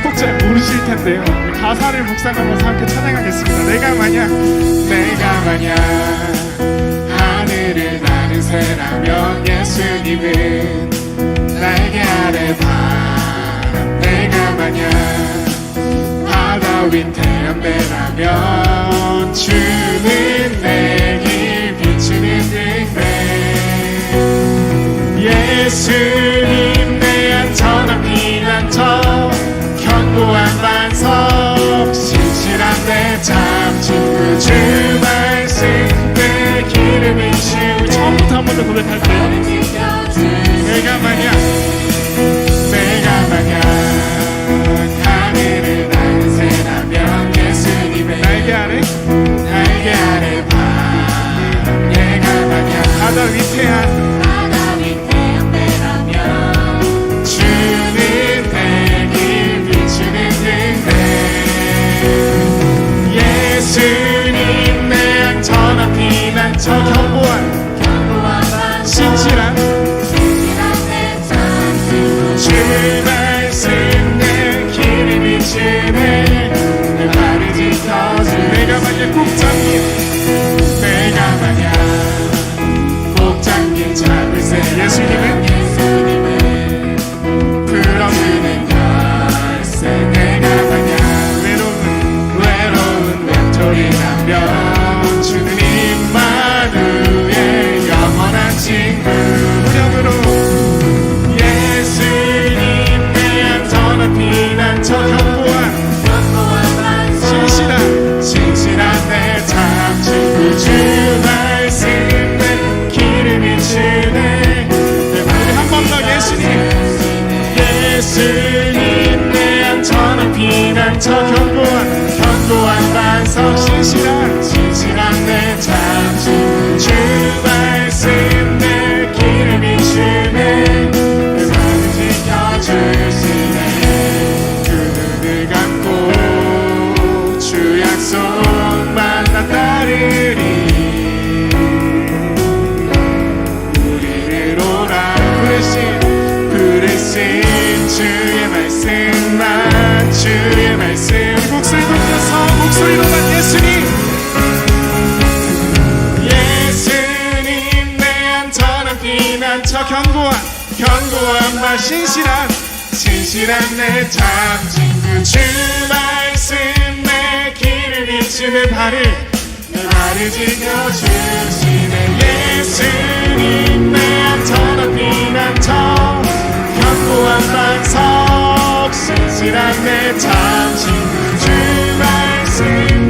꼭 잘 모르실 텐데요. 가사를 묵상하면서 함께 찬양하겠습니다. 내가 만약 하늘을 나는 새라면 예수님은 날개 아래 바람. 내가 만약 바다 위 태양배라면 주는 내 길 비추는 등대. 예수님 내 안전한 피난처 견고한 반석 신실한 내 참친구 주 말씀 내 길을 비추네. 처음부터 한 번 더 고백할게요. 내가 만약 하늘을 나는 새라면 예수님의 날개 아래 바람. 내가 만약 바다 위 태양배라면 주는 내 길 비추는 등대. 예수님 내 안전한 피난처 견고한 신실한 주 말씀 내 길을 비추네. 내 발을 지켜주. 내가 만약 꼭 잡힌 잡을새. 예수님은 풀어주는 열쇠. 내가 만약 외로운 외톨이라면 주는 임마누엘 영원한 친구. 무력으로 예수님 내 안전한 피난처 견고한 신실한 내 참친구 주 말씀 내 길을 비추네. 한 번 더 예수님 내 안전한 피난처 견고한 반석 신실한 내 참친구 주 말씀 내 길을 비추네. 내 마음을 지켜주시네. 그 눈을 감고 주 약속만 나 따르리. 우리를 오라 부르신 주의 말씀만 주의 말씀. 목소리 높여서 목소리로 난 예수님 내 안전한 피난처 견고한 바 신실한 내 참친구 주 말씀 내 길을 비추는 발을 지켜주시네. 예수님 내 안전한 피난처 견고한 반석 신실한 내 참친구 주 말씀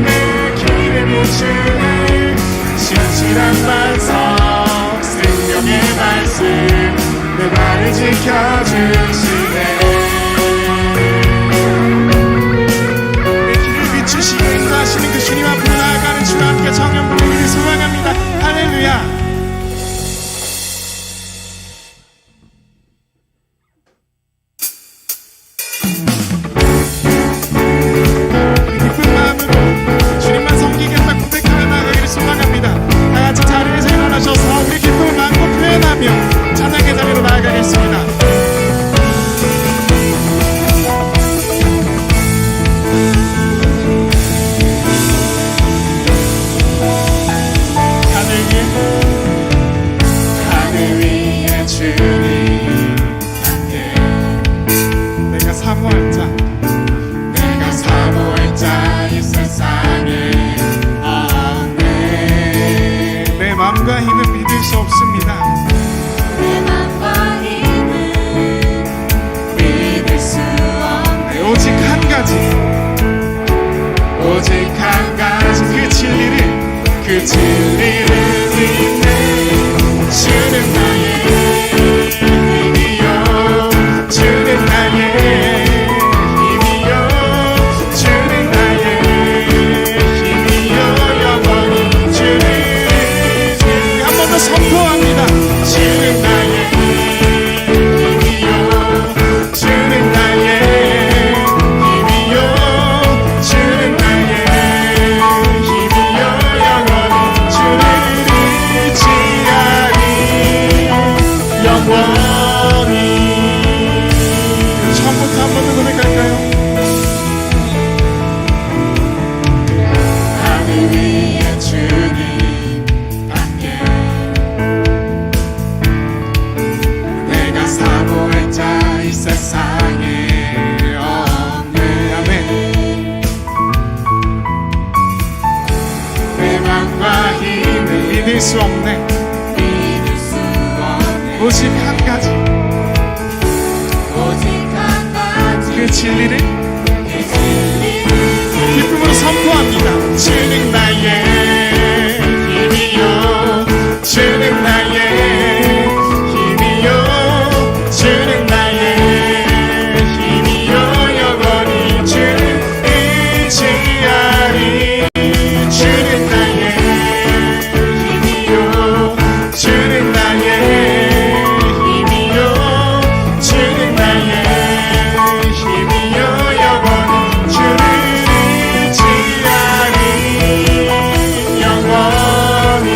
내 길을 비추네. 신실한 반석 생명의 말씀 내 발을 지켜주시네. 내 길을 비추시고 인도하시는 그 주님 앞으로 나아가는 주와 함께 정령 부르기를 소망합니다. 할렐루야. 기쁜 마음으로 주님만 섬기겠다 고백하며 나아가기를 소망합니다. 다같이 자리에서 일어나셔서 우리 기쁨을 마음껏 표현하며 찬양의 자리로 나아가겠습니다. 하늘 위에 주님 함께. 내가 사모할 자 이 세상에 없네. 내 맘과 힘은 믿을 수 없습니다. 오직 한 가지 그 진리를 믿네. 주는 나의 힘이요 주는 나의 힘이요 주는 나의 힘이요 영원히 주는 한 번 더 선포합니다. 주는 나의 힘이요 주는 나의 힘이요 주는 나의 힘이요 영원히 주를 의지하리. 수 없네. 오직 한 가지 그 진리를 기쁨으로 선포합니다. 주는 나의 힘이요, 주는 나의 힘이요, 주는 나의 힘이요, 영원히 주를 의지하리. 주는 나의 힘이요, 주는 나의 힘이요, 주는 나의 힘이요, 영원히 주를 의지하리. 영원히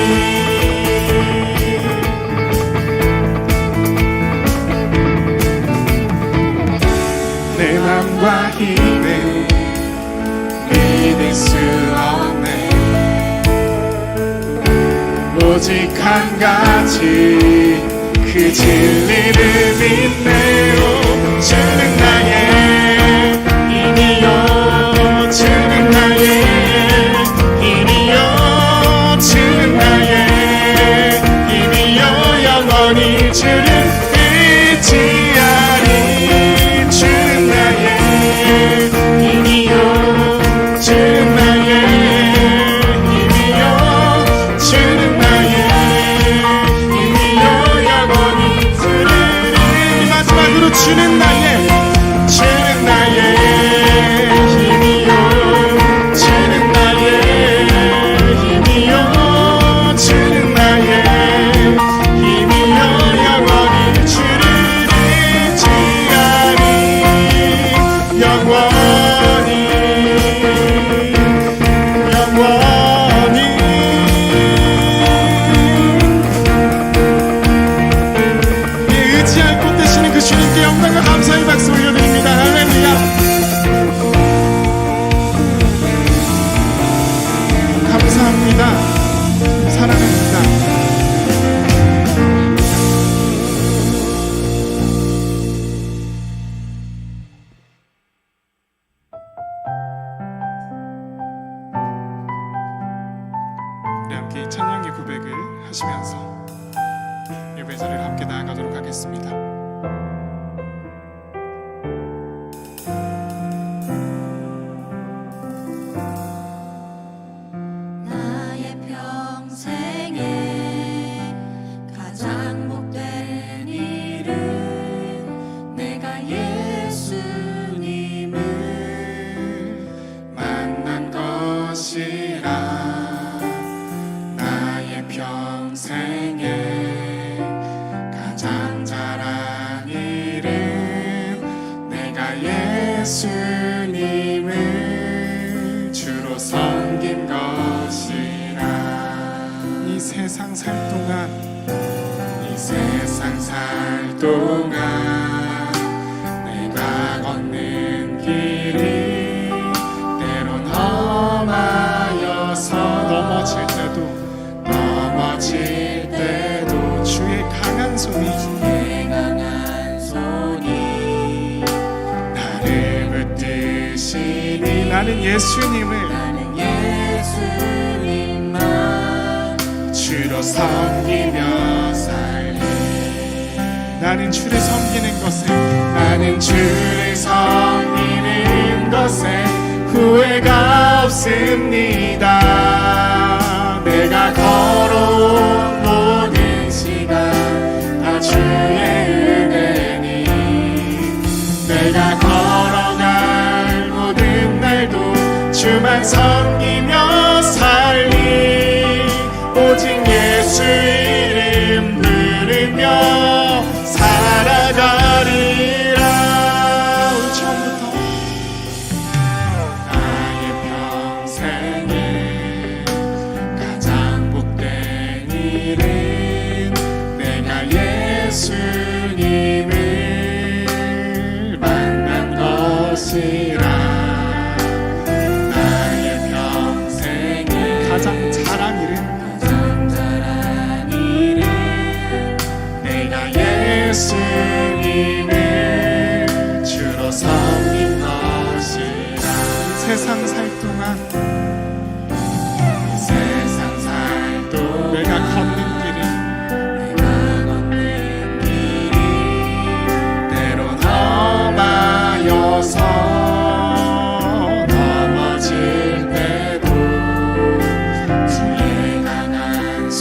내 맘과 힘을 믿을 수 없네. 오직 한 가지 그 진리를 믿네요. 주는 나의 힘이요, 주는 나의 힘이요, 주는 나의 힘이요, 영원히 주를 의지하리. 주는 나의 힘이요, 주는 나의 힘이요, 주는 나의 힘이요, 영원히 주를. 마지막으로 주는 나의 힘이요, 주는 나의 힘이요, 주는 나의 힘이요, 영원히 주를 의지하리. 영원히 영원히 의지할 곳 되시는 그 주님께 영광과 감사의 박수 올려드립니다. 할렐루야. 감사합니다. 사랑합니다. 우리 함께 이 찬양의 고백을 하시면서 예배 자리를 함께 나아가도록 하겠습니다. 나의 평생에 가장 복된 일은 내가 예수님을 만난 것이라. 나의 평생에 가장 잘한 일은 내가 예수님을 주로 섬긴 것이라. 이 세상 살 동안 내가 걷는 길이 때론 험하여서 넘어질 때도 주의 강한 손이 나를 붙드시니. 나는 예수님만 주로 섬기며 살리. 나는 주를 섬기는 것에 후회가 없습니다. 내가 걸어온 모든 시간 다 주의 은혜니. 내가 걸어갈 모든 날도 주만 섬기며 살리. 오직 예수 이름 부르며 살아가리라. 우리 처음부터 나의 평생에 가장 복된 일은 내가 예수님을 만난 것이라. 나의 평생에 가장 잘한 일은 내가 예수님을 주로 섬긴 것이라. 세상 살 동안 내가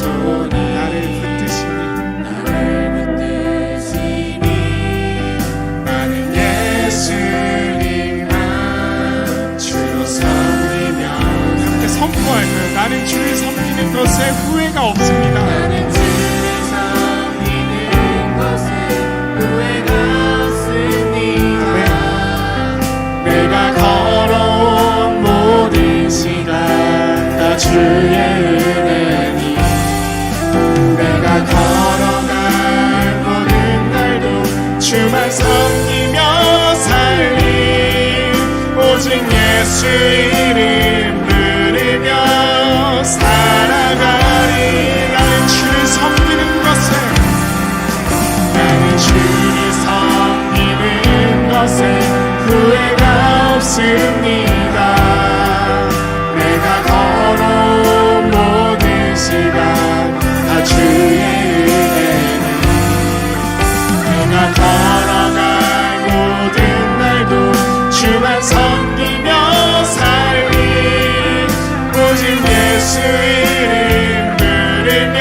손이 나를 붙드시니 나는 예수님만 주로 섬기며 함께 선포할까요? 나는 주를 섬기는 것에 후회가 없습니다. 나는 주를 섬기는 것에 후회가 없습니다. 내가 걸어온 모든 시간 다 주의 은혜니 내가 걸어갈 모든 날도 주만 섬기며 살리 오직 예수 이름 부르며 살아가리 나는 주를 섬기는 것에 나는 주를 섬기는 것에 후회가 없습니다. 내가 걸어온 모든 시간 다 주의 은혜니 내가 걸어갈 모든 날도 주만 섬기며 살리 오직 예수 이름 부르며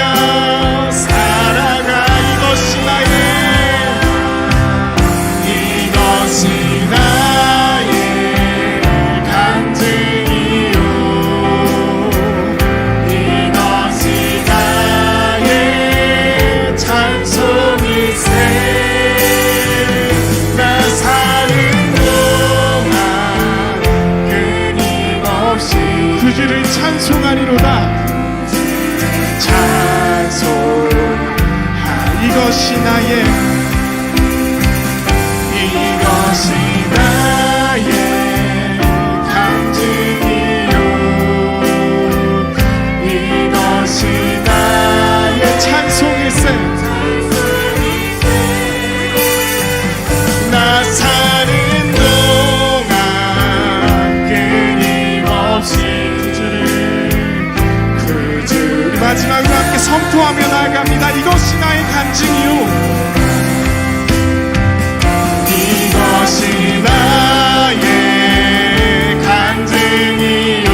살아가 이것이 나의 간증이요 이것이 나의 찬송일세 나 사는 동안 끊임없이 그 주를 찬송하리로다 이것이 나의 간증이요 이것이 나의 찬송일세 나 사는 동안 끊임없이 그 주를 마지막으로 함께 선포하며 나아갑니다. 이것이 나의 간증이요 이것이 나의 간증이요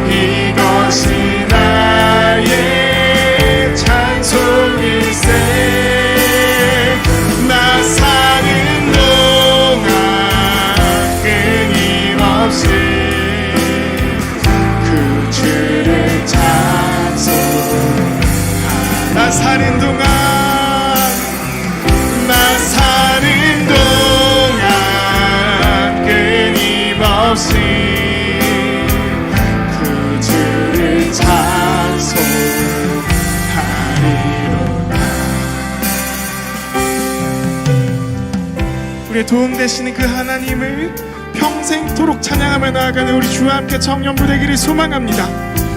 이것이 나의 찬송일세 나 사는 동안 끊임없이 그 주를 찬송하리 나 사는 동안 끊임없이 그 주를 찬송하리로다 우리의 도움 되시는 그 하나님을 평생토록 찬양하며 나아가는 우리 주와 함께 청년부 되기를 소망합니다.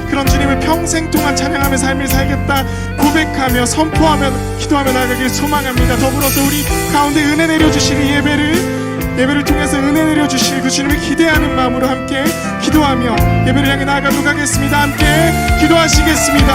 그런 주님을 평생 동안 찬양하며 삶을 살겠다 고백하며 선포하며 기도하며 나아가기를 소망합니다. 더불어서 우리 가운데 은혜 내려주실 이 예배를 통해서 은혜 내려주실 그 주님을 기대하는 마음으로 함께 기도하며 예배를 향해 나아가도록 하겠습니다. 함께 기도하시겠습니다.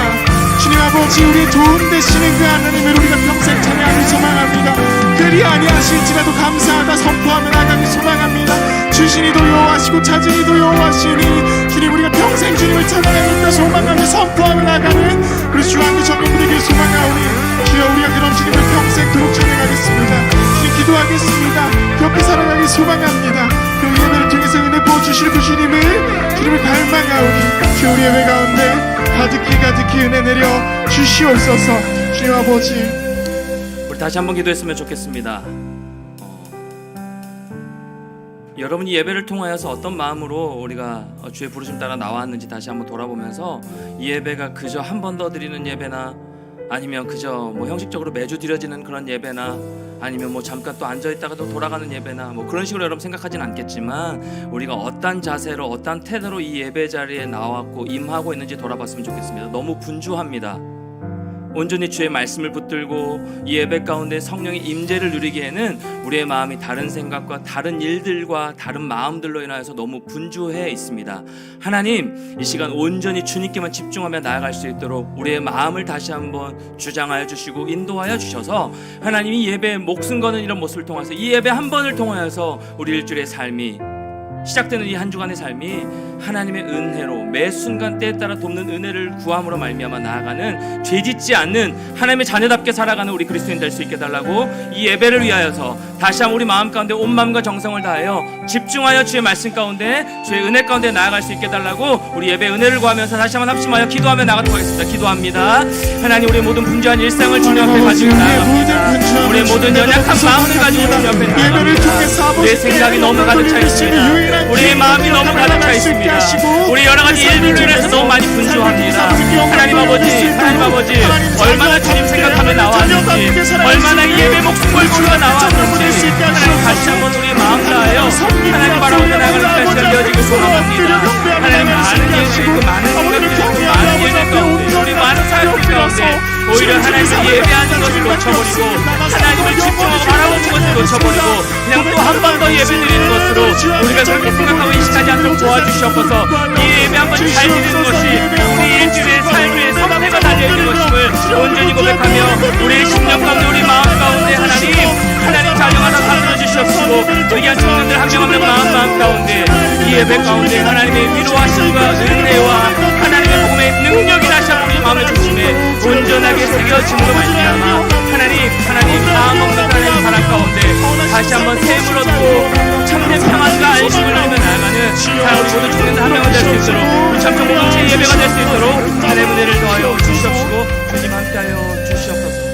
주님 아버지 우리의 도움 되시는 그 하나님을 우리가 평생 찬양하길 소망합니다. 그리 아니하실지라도 감사하다 선포하며 나아가길 소망합니다. 주시니도 여호와시고 찾으니도 여호와시니 주님 우리가 평생 주님을 찬양하겠다 소망하며 선포하며 나아가는 우리 주와 함께 정령부 되기를 소망하오니 주여 우리가 그런 주님을 평생토록 찬양하겠습니다. 주님 기도하겠습니다. 그렇게 살아가길 소망합니다. 그 예배를 통해서 은혜 부어주실 그 주님을 갈망하오니 주여 우리 예배 가운데 가득히 은혜 내려 주시옵소서. 주님 아버지 우리 다시 한번 기도했으면 좋겠습니다. 여러분이 예배를 통하여서 어떤 마음으로 우리가 주의 부르심 따라 나왔는지 다시 한번 돌아보면서 이 예배가 그저 한 번 더 드리는 예배나 아니면 그저 뭐 형식적으로 매주 드려지는 그런 예배나 아니면 뭐 잠깐 또 앉아있다가 또 돌아가는 예배나 뭐 그런 식으로 여러분 생각하진 않겠지만 우리가 어떤 자세로 어떤 태도로 이 예배 자리에 나왔고 임하고 있는지 돌아봤으면 좋겠습니다. 너무 분주합니다. 온전히 주의 말씀을 붙들고 이 예배 가운데 성령의 임재를 누리기에는 우리의 마음이 다른 생각과 다른 일들과 다른 마음들로 인하여서 너무 분주해 있습니다. 하나님, 이 시간 온전히 주님께만 집중하며 나아갈 수 있도록 우리의 마음을 다시 한번 주장하여 주시고 인도하여 주셔서 하나님이 예배에 목숨 거는 이런 모습을 통해서 이 예배 한 번을 통하여서 우리 일주일의 삶이 시작되는 이 한 주간의 삶이 하나님의 은혜로 매 순간 때에 따라 돕는 은혜를 구함으로 말미암아 나아가는 죄짓지 않는 하나님의 자녀답게 살아가는 우리 그리스도인 될 수 있게 달라고 이 예배를 위하여서 다시 한번 우리 마음 가운데 온 마음과 정성을 다하여 집중하여 주의 말씀 가운데 주의 은혜 가운데 나아갈 수 있게 달라고 우리 예배 은혜를 구하면서 다시 한번 합심하여 기도하며 나가도록 하겠습니다. 기도합니다. 하나님, 우리의 모든 분주한 일상을 주님 앞에 가지고 나아갑니다. 우리의 모든 연약한 마음을 가지고 주님 앞에 나아갑니다. 우리의 생각이 너무 가득 차 있습니다. 우리의 마음이 너무 가득 차 있습니다. 우리 여러 가지 일들로 인해서 너무 많이 분주합니다. 하나님 아버지, 얼마나 주님 생각하며 나왔는지, 얼마나 이 예배 목숨 걸고 우리가 나왔는지, 하나님 다시 한번 우리의 마음 다하여 하나님 바라보며 나아갈 시간 되어지길 소망합니다. 하나님, 많은 일들이 있고 많은 생각들이 있고 많은 일들 가운데, 우리 많은 사역들 가운데 오히려 하나님을 예배하는 것을 놓쳐버리고 하나님을 집중하고 바라보는 것을 놓쳐버리고 그냥 또 한 번 더 예배드리는 것으로 우리가 그렇게 생각하고 인식하지 않도록 도와주시옵소서. 이 예배 한번 잘 드리는 것이 우리 일주일의 삶의 성패가 달려있는 것임을 온전히 고백하며 우리의 심령 가운데 우리 마음 가운데 하나님 자녀하나 다스려 주시옵시고 귀한 청년들 한 명 한 명 마음 가운데 이 예배 가운데 하나님의 위로하심과 은혜와 하나님의 복음의 능력이 다시 한번 우리 마음의 중심에 온전하게 새겨짐으로 말미암아 하나님 마음 없는 하나님의 사랑 가운데 다시 한번 샘을 얻고 참된 평안과 안식을 누리며 나아가는 우리 모든 청년들 한 명은 될 수 있도록 우리 참청 공동체 예배가 될 수 있도록 하나님의 은혜를 더하여 주시옵시고 주님 함께하여 주시옵소서.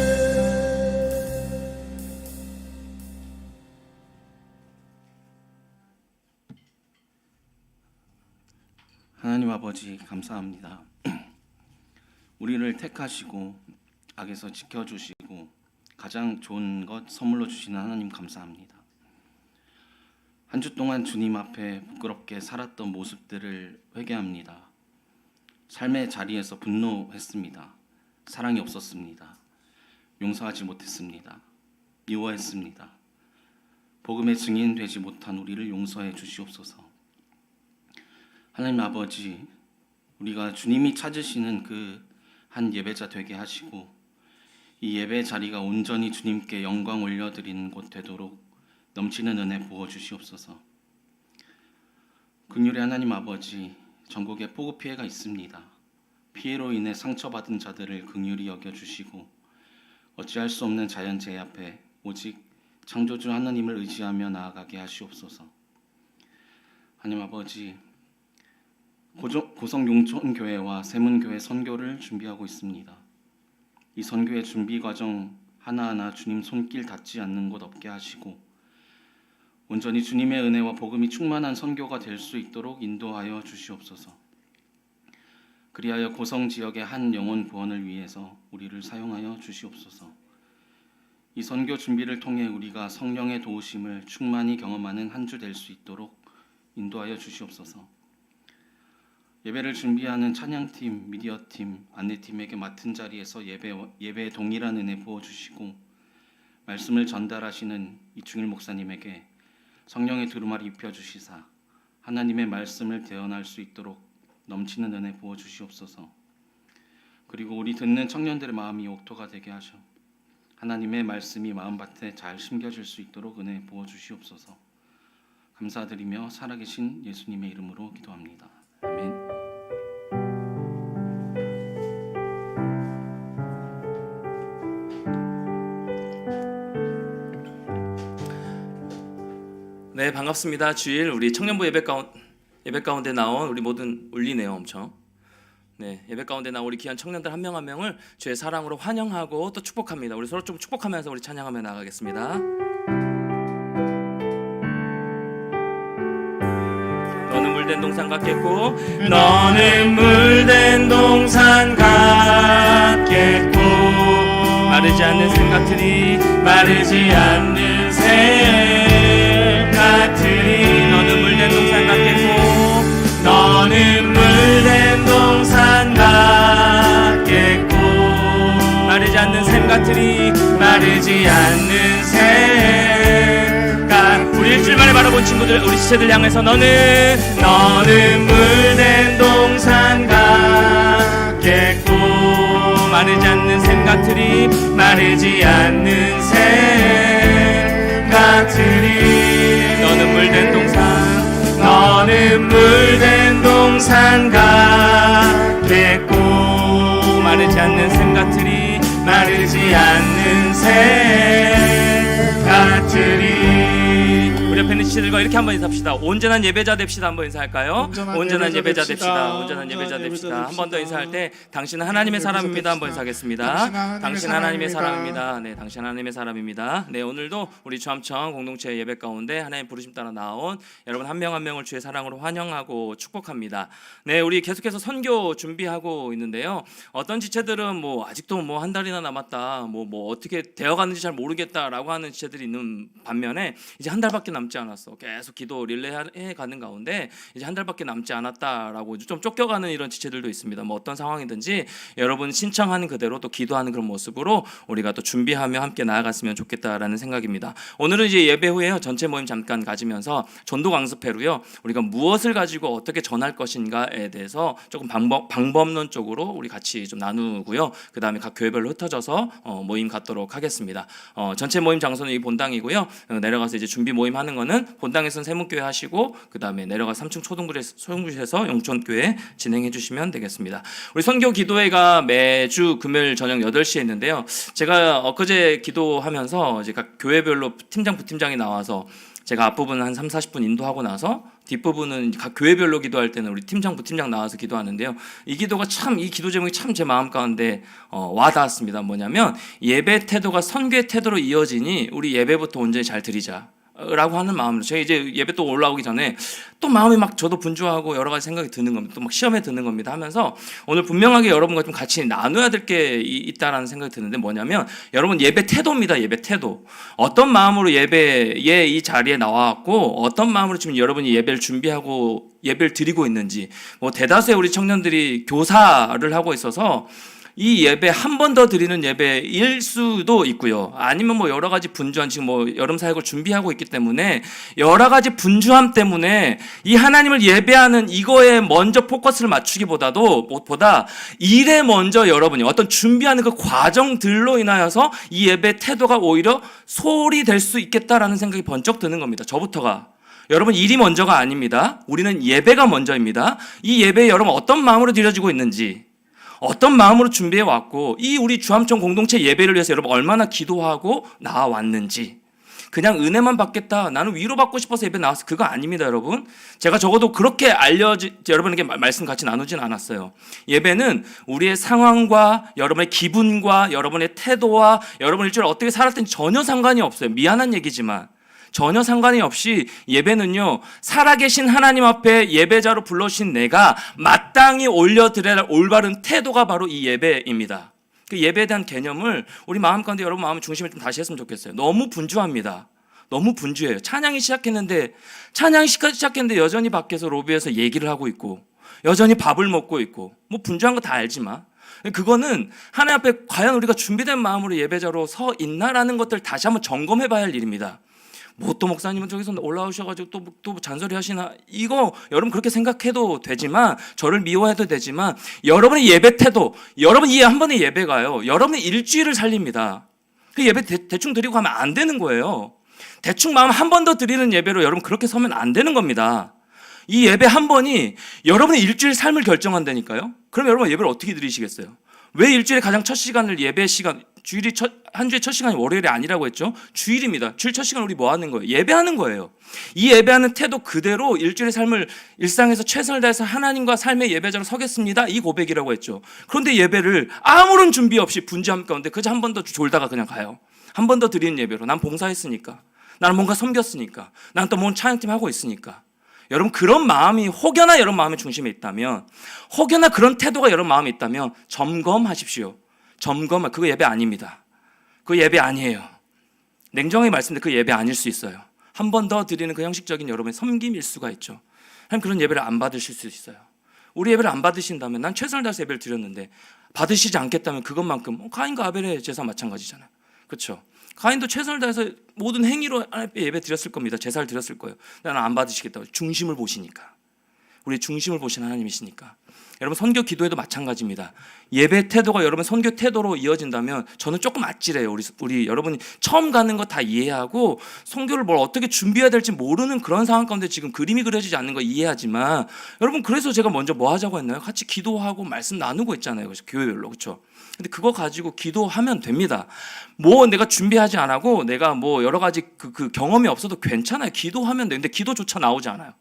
하나님 아버지, 감사합니다. 우리를 택하시고 악에서 지켜주시고 가장 좋은 것 선물로 주시는 하나님 감사합니다. 한 주 동안 주님 앞에 부끄럽게 살았던 모습들을 회개합니다. 삶의 자리에서 분노했습니다. 사랑이 없었습니다. 용서하지 못했습니다. 미워했습니다. 복음의 증인 되지 못한 우리를 용서해 주시옵소서. 하나님 아버지, 우리가 주님이 찾으시는 그 한 예배자 되게 하시고 이 예배 자리가 온전히 주님께 영광 올려드리는 곳 되도록 넘치는 은혜 부어주시옵소서. 긍휼의 하나님 아버지, 전국에 폭우 피해가 있습니다. 피해로 인해 상처받은 자들을 긍휼히 여겨주시고 어찌할 수 없는 자연재해 앞에 오직 창조주 하나님을 의지하며 나아가게 하시옵소서. 하나님 아버지, 고성 용천교회와 세문교회 선교를 준비하고 있습니다. 이 선교의 준비 과정 하나하나 주님 손길 닿지 않는 곳 없게 하시고 온전히 주님의 은혜와 복음이 충만한 선교가 될 수 있도록 인도하여 주시옵소서. 그리하여 고성 지역의 한 영혼 구원을 위해서 우리를 사용하여 주시옵소서. 이 선교 준비를 통해 우리가 성령의 도우심을 충만히 경험하는 한 주 될 수 있도록 인도하여 주시옵소서. 예배를 준비하는 찬양팀, 미디어팀, 안내팀에게 맡은 자리에서 예배에 동일한 은혜 부어주시고 말씀을 전달하시는 이충일 목사님에게 성령의 두루마리 입혀주시사 하나님의 말씀을 대언할 수 있도록 넘치는 은혜 부어주시옵소서. 그리고 우리 듣는 청년들의 마음이 옥토가 되게 하셔 하나님의 말씀이 마음밭에 잘 심겨질 수 있도록 은혜 부어주시옵소서. 감사드리며 살아계신 예수님의 이름으로 기도합니다. 아멘. 네, 반갑습니다. 주일 우리 청년부 예배 가운데 나온 우리 모든 울리네요, 엄청. 네, 예배 가운데 나온 우리 귀한 청년들 한 명 한 명을 주의 사랑으로 환영하고 또 축복합니다. 우리 서로 좀 축복하면서 우리 찬양하며 나가겠습니다. 너는 물된 동산 같겠고 너는 물된 동산 같겠고 마르지 않는 샘 같으니 마르지 않는 샘 같으니 너는 물된 동산 같겠고 너는 물된 동산 같겠고 마르지 않는 샘 같으니 마르지 않는 샘 같. 우리 일주일 만에 바라본 친구들, 우리 지체들 향해서 너는 물된 동산 같겠고 마르지 않는 샘 같으니 마르지 않는 샘 같으니 너는 물된 동산 물된 동산 같겠고 마르지 않는 샘 같으리 마르지 않는 샘 같으리. 우리 옆에 있는 지체들과 이렇게 한번 인사합시다. 온전한 예배자 됩시다. 한번 인사할까요? 온전한 예배자 됩시다. 온전한 예배자 됩시다. 한 번 더 인사할 때 당신은 하나님의 사람입니다. 한번 인사하겠습니다. 당신 하나님의 사람입니다. 네, 당신 하나님의 사람입니다. 네, 오늘도 우리 주암청 공동체 예배 가운데 하나님 부르심 따라 나온 여러분 한 명 한 명을 주의 사랑으로 환영하고 축복합니다. 네, 우리 계속해서 선교 준비하고 있는데요. 어떤 지체들은 뭐 아직도 뭐 한 달이나 남았다, 뭐 어떻게 되어가는지 잘 모르겠다라고 하는 지체들이 있는 반면에 이제 한 달밖에 남지 않았어. 계속 기도 릴레이해 가는 가운데 이제 한 달밖에 남지 않았다라고 좀 쫓겨가는 이런 지체들도 있습니다. 뭐 어떤 상황이든지 여러분 신청하는 그대로 또 기도하는 그런 모습으로 우리가 또 준비하며 함께 나아갔으면 좋겠다라는 생각입니다. 오늘은 이제 예배 후에 전체 모임 잠깐 가지면서 전도 강습회로요. 우리가 무엇을 가지고 어떻게 전할 것인가에 대해서 조금 방법론적으로 우리 같이 좀 나누고요. 그 다음에 각 교회별로 흩어져서 모임 갖도록 하겠습니다. 전체 모임 장소는 이 본당이고요. 내려가서 이제 준비 모임 하는 거는 본당에서는 세문교회 하시고 그 다음에 내려가 3층 초등부에서 영촌교회 진행해 주시면 되겠습니다. 우리 선교 기도회가 매주 금요일 저녁 8시에 있는데요. 제가 엊그제 기도하면서 이제 각 교회별로 팀장 부팀장이 나와서 제가 앞부분 한 3-40분 인도하고 나서 뒷부분은 각 교회별로 기도할 때는 우리 팀장 부팀장 나와서 기도하는데요. 이 기도가 참, 이 기도 제목이 참 제 마음 가운데 와닿았습니다. 뭐냐면 예배 태도가 선교의 태도로 이어지니 우리 예배부터 온전히 잘 드리자 라고 하는 마음으로 제가 이제 예배 또 올라오기 전에 또 마음이 막 저도 분주하고 여러 가지 생각이 드는 겁니다. 또 막 시험에 드는 겁니다 하면서 오늘 분명하게 여러분과 좀 같이 나눠야 될 게 있다라는 생각이 드는데 뭐냐면 여러분 예배 태도입니다. 예배 태도. 어떤 마음으로 예배의 이 자리에 나와왔고 어떤 마음으로 지금 여러분이 예배를 준비하고 예배를 드리고 있는지 뭐 대다수의 우리 청년들이 교사를 하고 있어서 이 예배 한 번 더 드리는 예배일 수도 있고요. 아니면 뭐 여러 가지 분주한 지금 뭐 여름 사역을 준비하고 있기 때문에 여러 가지 분주함 때문에 이 하나님을 예배하는 이거에 먼저 포커스를 맞추기보다도 보다 일에 먼저 여러분이 어떤 준비하는 그 과정들로 인하여서 이 예배 태도가 오히려 소홀히 될 수 있겠다라는 생각이 번쩍 드는 겁니다. 저부터가. 여러분 일이 먼저가 아닙니다. 우리는 예배가 먼저입니다. 이 예배에 여러분 어떤 마음으로 드려지고 있는지 어떤 마음으로 준비해 왔고 이 우리 주암청 공동체 예배를 위해서 여러분 얼마나 기도하고 나와왔는지 그냥 은혜만 받겠다 나는 위로받고 싶어서 예배 나왔어 그거 아닙니다. 여러분 제가 적어도 그렇게 여러분에게 말씀 같이 나누진 않았어요. 예배는 우리의 상황과 여러분의 기분과 여러분의 태도와 여러분 일주일 어떻게 살았든지 전혀 상관이 없어요. 미안한 얘기지만 전혀 상관이 없이 예배는요 살아계신 하나님 앞에 예배자로 불러주신 내가 마땅히 올려드려야 할 올바른 태도가 바로 이 예배입니다. 그 예배에 대한 개념을 우리 마음 가운데 여러분 마음의 중심에 좀 다시 했으면 좋겠어요. 너무 분주합니다. 너무 분주해요. 찬양이 시작했는데 여전히 밖에서 로비에서 얘기를 하고 있고 여전히 밥을 먹고 있고 뭐 분주한 거 다 알지만 그거는 하나님 앞에 과연 우리가 준비된 마음으로 예배자로 서 있나라는 것들 다시 한번 점검해 봐야 할 일입니다. 뭐 또 목사님은 저기서 올라오셔가지고 또 잔소리 하시나 이거 여러분 그렇게 생각해도 되지만 저를 미워해도 되지만 여러분의 예배 태도 여러분 이 한 번의 예배가요 여러분의 일주일을 살립니다. 그 예배 대충 드리고 가면 안 되는 거예요. 대충 마음 한 번 더 드리는 예배로 여러분 그렇게 서면 안 되는 겁니다. 이 예배 한 번이 여러분의 일주일 삶을 결정한다니까요. 그럼 여러분 예배를 어떻게 드리시겠어요? 왜 일주일에 가장 첫 시간을 예배 시간 주일이 한 주의 첫 시간이 월요일이 아니라고 했죠? 주일입니다. 주일 첫 시간 우리 뭐 하는 거예요? 예배하는 거예요. 이 예배하는 태도 그대로 일주일의 삶을 일상에서 최선을 다해서 하나님과 삶의 예배자로 서겠습니다. 이 고백이라고 했죠. 그런데 예배를 아무런 준비 없이 분주함 가운데 그저 한 번 더 졸다가 그냥 가요. 한 번 더 드리는 예배로 난 봉사했으니까 나는 뭔가 섬겼으니까 나는 또 뭔 찬양팀 하고 있으니까 여러분 그런 마음이 혹여나 여러분 마음의 중심에 있다면 혹여나 그런 태도가 여러분 마음에 있다면 점검하십시오. 그거 예배 아닙니다. 그거 예배 아니에요. 냉정하게 말씀드리면 그 예배 아닐 수 있어요. 한 번 더 드리는 그 형식적인 여러분의 섬김일 수가 있죠. 하나님 그런 예배를 안 받으실 수 있어요. 우리 예배를 안 받으신다면 난 최선을 다해서 예배를 드렸는데 받으시지 않겠다면 그것만큼 가인과 아벨의 제사 마찬가지잖아요. 그렇죠? 가인도 최선을 다해서 모든 행위로 하나님께 예배 드렸을 겁니다. 제사를 드렸을 거예요. 나는 안 받으시겠다고 중심을 보시니까. 우리 중심을 보시는 하나님이시니까. 여러분 선교 기도에도 마찬가지입니다. 예배 태도가 여러분 선교 태도로 이어진다면 저는 조금 아찔해요. 우리 여러분이 처음 가는 거 다 이해하고 선교를 뭘 어떻게 준비해야 될지 모르는 그런 상황 가운데 지금 그림이 그려지지 않는 거 이해하지만 여러분 그래서 제가 먼저 뭐 하자고 했나요? 같이 기도하고 말씀 나누고 있잖아요. 그래서 교회별로 그렇죠. 근데 그거 가지고 기도하면 됩니다. 뭐 내가 준비하지 않고 내가 뭐 여러 가지 그 경험이 없어도 괜찮아요. 기도하면 되는데 기도조차 나오지 않아요.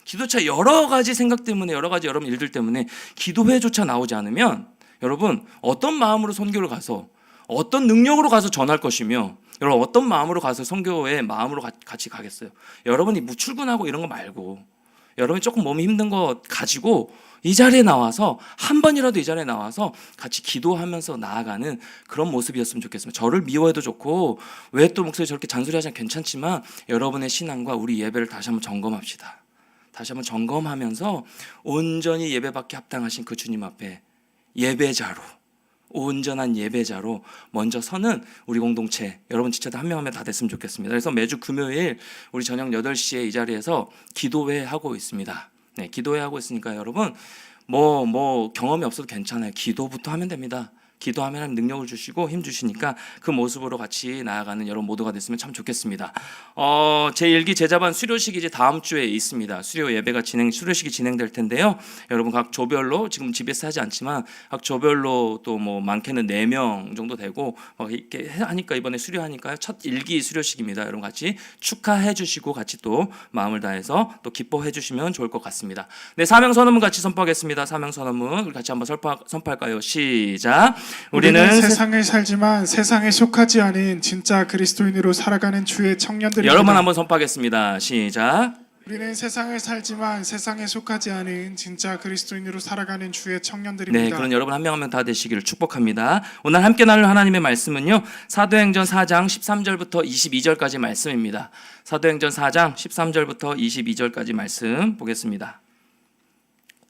기도차 여러 가지 생각 때문에 여러 가지 여러분 일들 때문에 기도회조차 나오지 않으면 여러분 어떤 마음으로 선교를 가서 어떤 능력으로 가서 전할 것이며 여러분 어떤 마음으로 가서 선교의 마음으로 같이 가겠어요. 여러분이 뭐 출근하고 이런 거 말고 여러분이 조금 몸이 힘든 거 가지고 이 자리에 나와서 한 번이라도 이 자리에 나와서 같이 기도하면서 나아가는 그런 모습이었으면 좋겠습니다. 저를 미워해도 좋고 왜 또 목소리 저렇게 잔소리하시면 괜찮지만 여러분의 신앙과 우리 예배를 다시 한번 점검합시다. 다시 한번 점검하면서 온전히 예배받기 합당하신 그 주님 앞에 예배자로 온전한 예배자로 먼저 서는 우리 공동체 여러분 지체도 한 명 한 명 다 됐으면 좋겠습니다. 그래서 매주 금요일 우리 저녁 8시에 이 자리에서 기도회 하고 있습니다. 네, 기도회 하고 있으니까 여러분 뭐 경험이 없어도 괜찮아요. 기도부터 하면 됩니다. 기도하면 하나님 능력을 주시고 힘 주시니까 그 모습으로 같이 나아가는 여러분 모두가 됐으면 참 좋겠습니다. 제1기 제자반 수료식이 이제 다음 주에 있습니다. 수료식이 진행될 텐데요. 여러분 각 조별로 지금 집에서 하지 않지만 각 조별로 또 뭐 많게는 4명 정도 되고 이렇게 하니까 이번에 수료하니까요. 첫 1기 수료식입니다. 여러분 같이 축하해 주시고 같이 또 마음을 다해서 또 기뻐해 주시면 좋을 것 같습니다. 네, 사명 선언문 같이 선포하겠습니다. 사명 선언문 우리 같이 한번 선포할까요? 시작. 우리는 세상을 살지만 세상에 속하지 않은 진짜 그리스도인으로 살아가는 주의 청년들입니다. 여러분 한번 선포하겠습니다. 시작. 우리는 세상을 살지만 세상에 속하지 않은 진짜 그리스도인으로 살아가는 주의 청년들입니다. 네, 그런 여러분 한 명 한 명 다 되시기를 축복합니다. 오늘 함께 나눌 하나님의 말씀은요. 사도행전 4장 13절부터 22절까지 말씀입니다. 사도행전 4장 13절부터 22절까지 말씀 보겠습니다.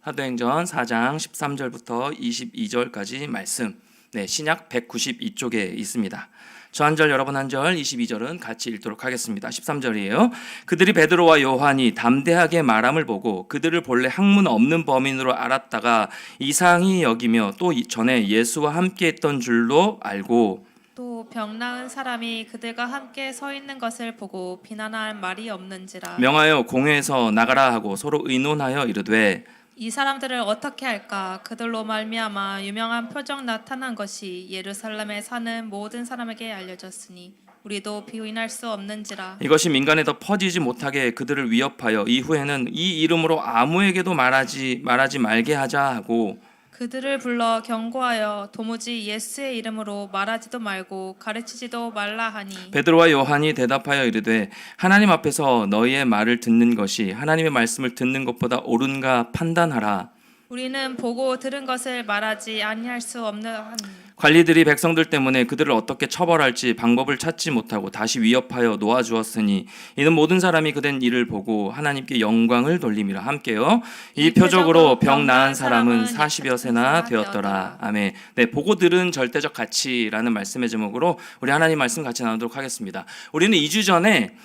사도행전 4장 13절부터 22절까지 말씀. 네, 신약 192쪽에 있습니다. 저 한 절 여러분 한 절 22절은 같이 읽도록 하겠습니다. 13절이에요. 그들이 베드로와 요한이 담대하게 말함을 보고 그들을 본래 학문 없는 범인으로 알았다가 이상히 여기며 또 전에 예수와 함께 했던 줄로 알고 또 병 나은 사람이 그들과 함께 서 있는 것을 보고 비난할 말이 없는지라. 명하여 공회에서 나가라 하고 서로 의논하여 이르되 이 사람들을 어떻게 할까? 그들로 말미암아 유명한 표적 나타난 것이 예루살렘에 사는 모든 사람에게 알려졌으니 우리도 비인할 수 없는지라. 이것이 민간에 더 퍼지지 못하게 그들을 위협하여 이후에는 이 이름으로 아무에게도 말하지 말게 하자 하고 그들을 불러 경고하여 도무지 예수의 이름으로 말하지도 말고 가르치지도 말라 하니 베드로와 요한이 대답하여 이르되 하나님 앞에서 너희의 말을 듣는 것이 하나님의 말씀을 듣는 것보다 옳은가 판단하라. 우리는 보고 들은 것을 말하지 아니할 수 없는 하니 관리들이 백성들 때문에 그들을 어떻게 처벌할지 방법을 찾지 못하고 다시 위협하여 놓아주었으니 이는 모든 사람이 그된 일을 보고 하나님께 영광을 돌림이라. 함께요. 이 표적으로 병 나은 사람은 40여 세나 되었더라. 아멘. 네, 보고 들은 절대적 가치라는 말씀의 제목으로 우리 하나님 말씀 같이 나누도록 하겠습니다. 우리는 2주 전에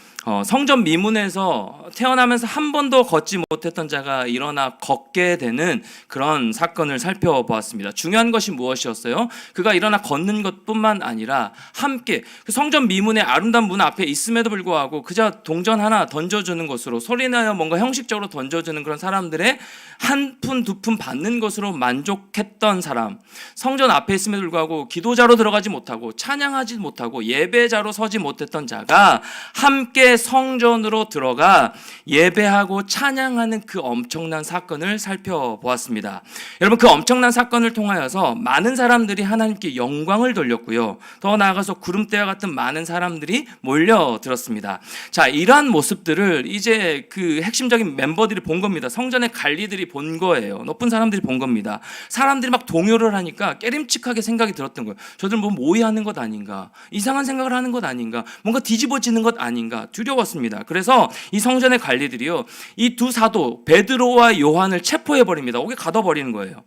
성전 미문에서 태어나면서 한 번도 걷지 못했던 자가 일어나 걷게 되는 그런 사건을 살펴보았습니다. 중요한 것이 무엇이었어요? 그가 일어나 걷는 것뿐만 아니라 함께 그 성전 미문의 아름다운 문 앞에 있음에도 불구하고 그저 동전 하나 던져주는 것으로 소리나여 뭔가 형식적으로 던져주는 그런 사람들의 한 푼 두 푼 받는 것으로 만족했던 사람, 성전 앞에 있음에도 불구하고 기도자로 들어가지 못하고 찬양하지 못하고 예배자로 서지 못했던 자가 함께 성전으로 들어가 예배하고 찬양하는 그 엄청난 사건을 살펴보았습니다. 여러분 그 엄청난 사건을 통하여서 많은 사람들이 하나님께 영광을 돌렸고요. 더 나아가서 구름대와 같은 많은 사람들이 몰려들었습니다. 자, 이러한 모습들을 이제 그 핵심적인 멤버들이 본 겁니다. 성전의 관리들이 본 거예요. 높은 사람들이 본 겁니다. 사람들이 막 동요를 하니까 깨림칙하게 생각이 들었던 거예요. 저들 뭐 모의하는 것 아닌가? 이상한 생각을 하는 것 아닌가? 뭔가 뒤집어지는 것 아닌가? 두려웠습니다. 그래서 이 성전의 관리들이요, 이 두 사도 베드로와 요한을 체포해 버립니다. 옥에 가둬 버리는 거예요.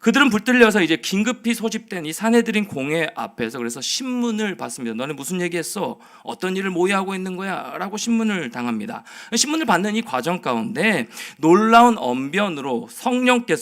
그들은 붙들려서 이제 긴급히 소집된 이 사내들인 공회 앞에서 그래서 신문을 받습니다. 너네 무슨 얘기했어? 어떤 일을 모의하고 있는 거야? 라고 신문을 당합니다. 신문을 받는 이 과정 가운데 놀라운 언변으로 성령께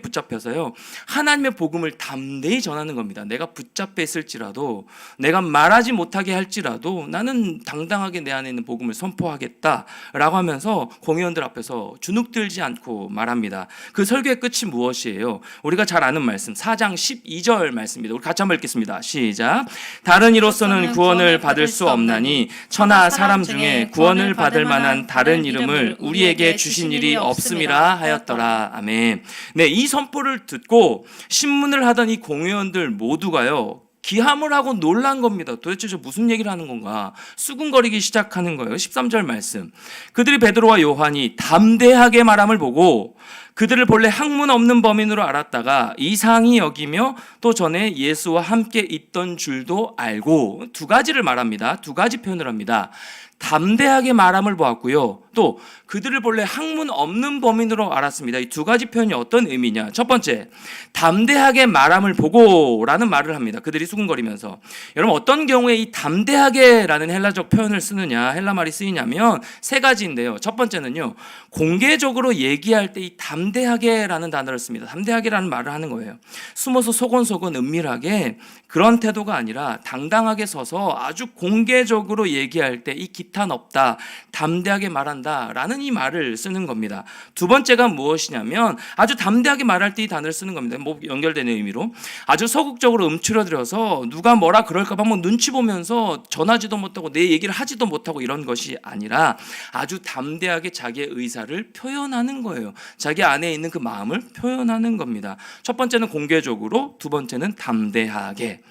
붙잡혀서요, 하나님의 복음을 담대히 전하는 겁니다. 내가 붙잡혀 있을지라도, 내가 말하지 못하게 할지라도 나는 당당하게 내 안에 있는 복음을 선포하겠다라고 하면서 공회원들 앞에서 주눅들지 않고 말합니다. 그 설교의 끝이 무엇이에요? 우리가 잘 아는 말씀 4장 12절 말씀입니다. 우리 같이 한번 읽겠습니다. 시작. 다른 이로서는 구원을 받을 수 없나니 천하 사람 중에 구원을 받을 만한 다른 이름을 우리에게 주신 일이 없음이라 하였더라. 아멘. 네, 이 선포를 듣고 신문을 하던 이 공회원들 모두가요, 기함을 하고 놀란 겁니다. 도대체 저 무슨 얘기를 하는 건가? 수군거리기 시작하는 거예요. 13절 말씀. 그들이 베드로와 요한이 담대하게 말함을 보고 그들을 본래 학문 없는 범인으로 알았다가 이상히 여기며 또 전에 예수와 함께 있던 줄도 알고, 두 가지를 말합니다. 두 가지 표현을 합니다. 담대하게 말함을 보았고요, 또 그들을 본래 학문 없는 범인으로 알았습니다. 이 두 가지 표현이 어떤 의미냐? 첫 번째, 담대하게 말함을 보고라는 말을 합니다. 그들이 수군거리면서. 여러분, 어떤 경우에 이 담대하게라는 헬라적 표현을 쓰느냐, 헬라 말이 쓰이냐면 세 가지인데요. 첫 번째는요, 공개적으로 얘기할 때 이 담대하게라는 단어를 씁니다. 담대하게라는 말을 하는 거예요. 숨어서 소곤소곤 은밀하게 그런 태도가 아니라 당당하게 서서 아주 공개적으로 얘기할 때 이 기탄 없다, 담대하게 말한다 라는 이 말을 쓰는 겁니다. 두 번째가 무엇이냐면 아주 담대하게 말할 때 이 단어를 쓰는 겁니다. 뭐 연결되는 의미로 아주 소극적으로 움츠러들어서 누가 뭐라 그럴까 봐 뭐 눈치 보면서 전하지도 못하고 내 얘기를 하지도 못하고 이런 것이 아니라 아주 담대하게 자기의 의사를 표현하는 거예요. 자기 안에 있는 그 마음을 표현하는 겁니다. 첫 번째는 공개적으로, 두 번째는 담대하게.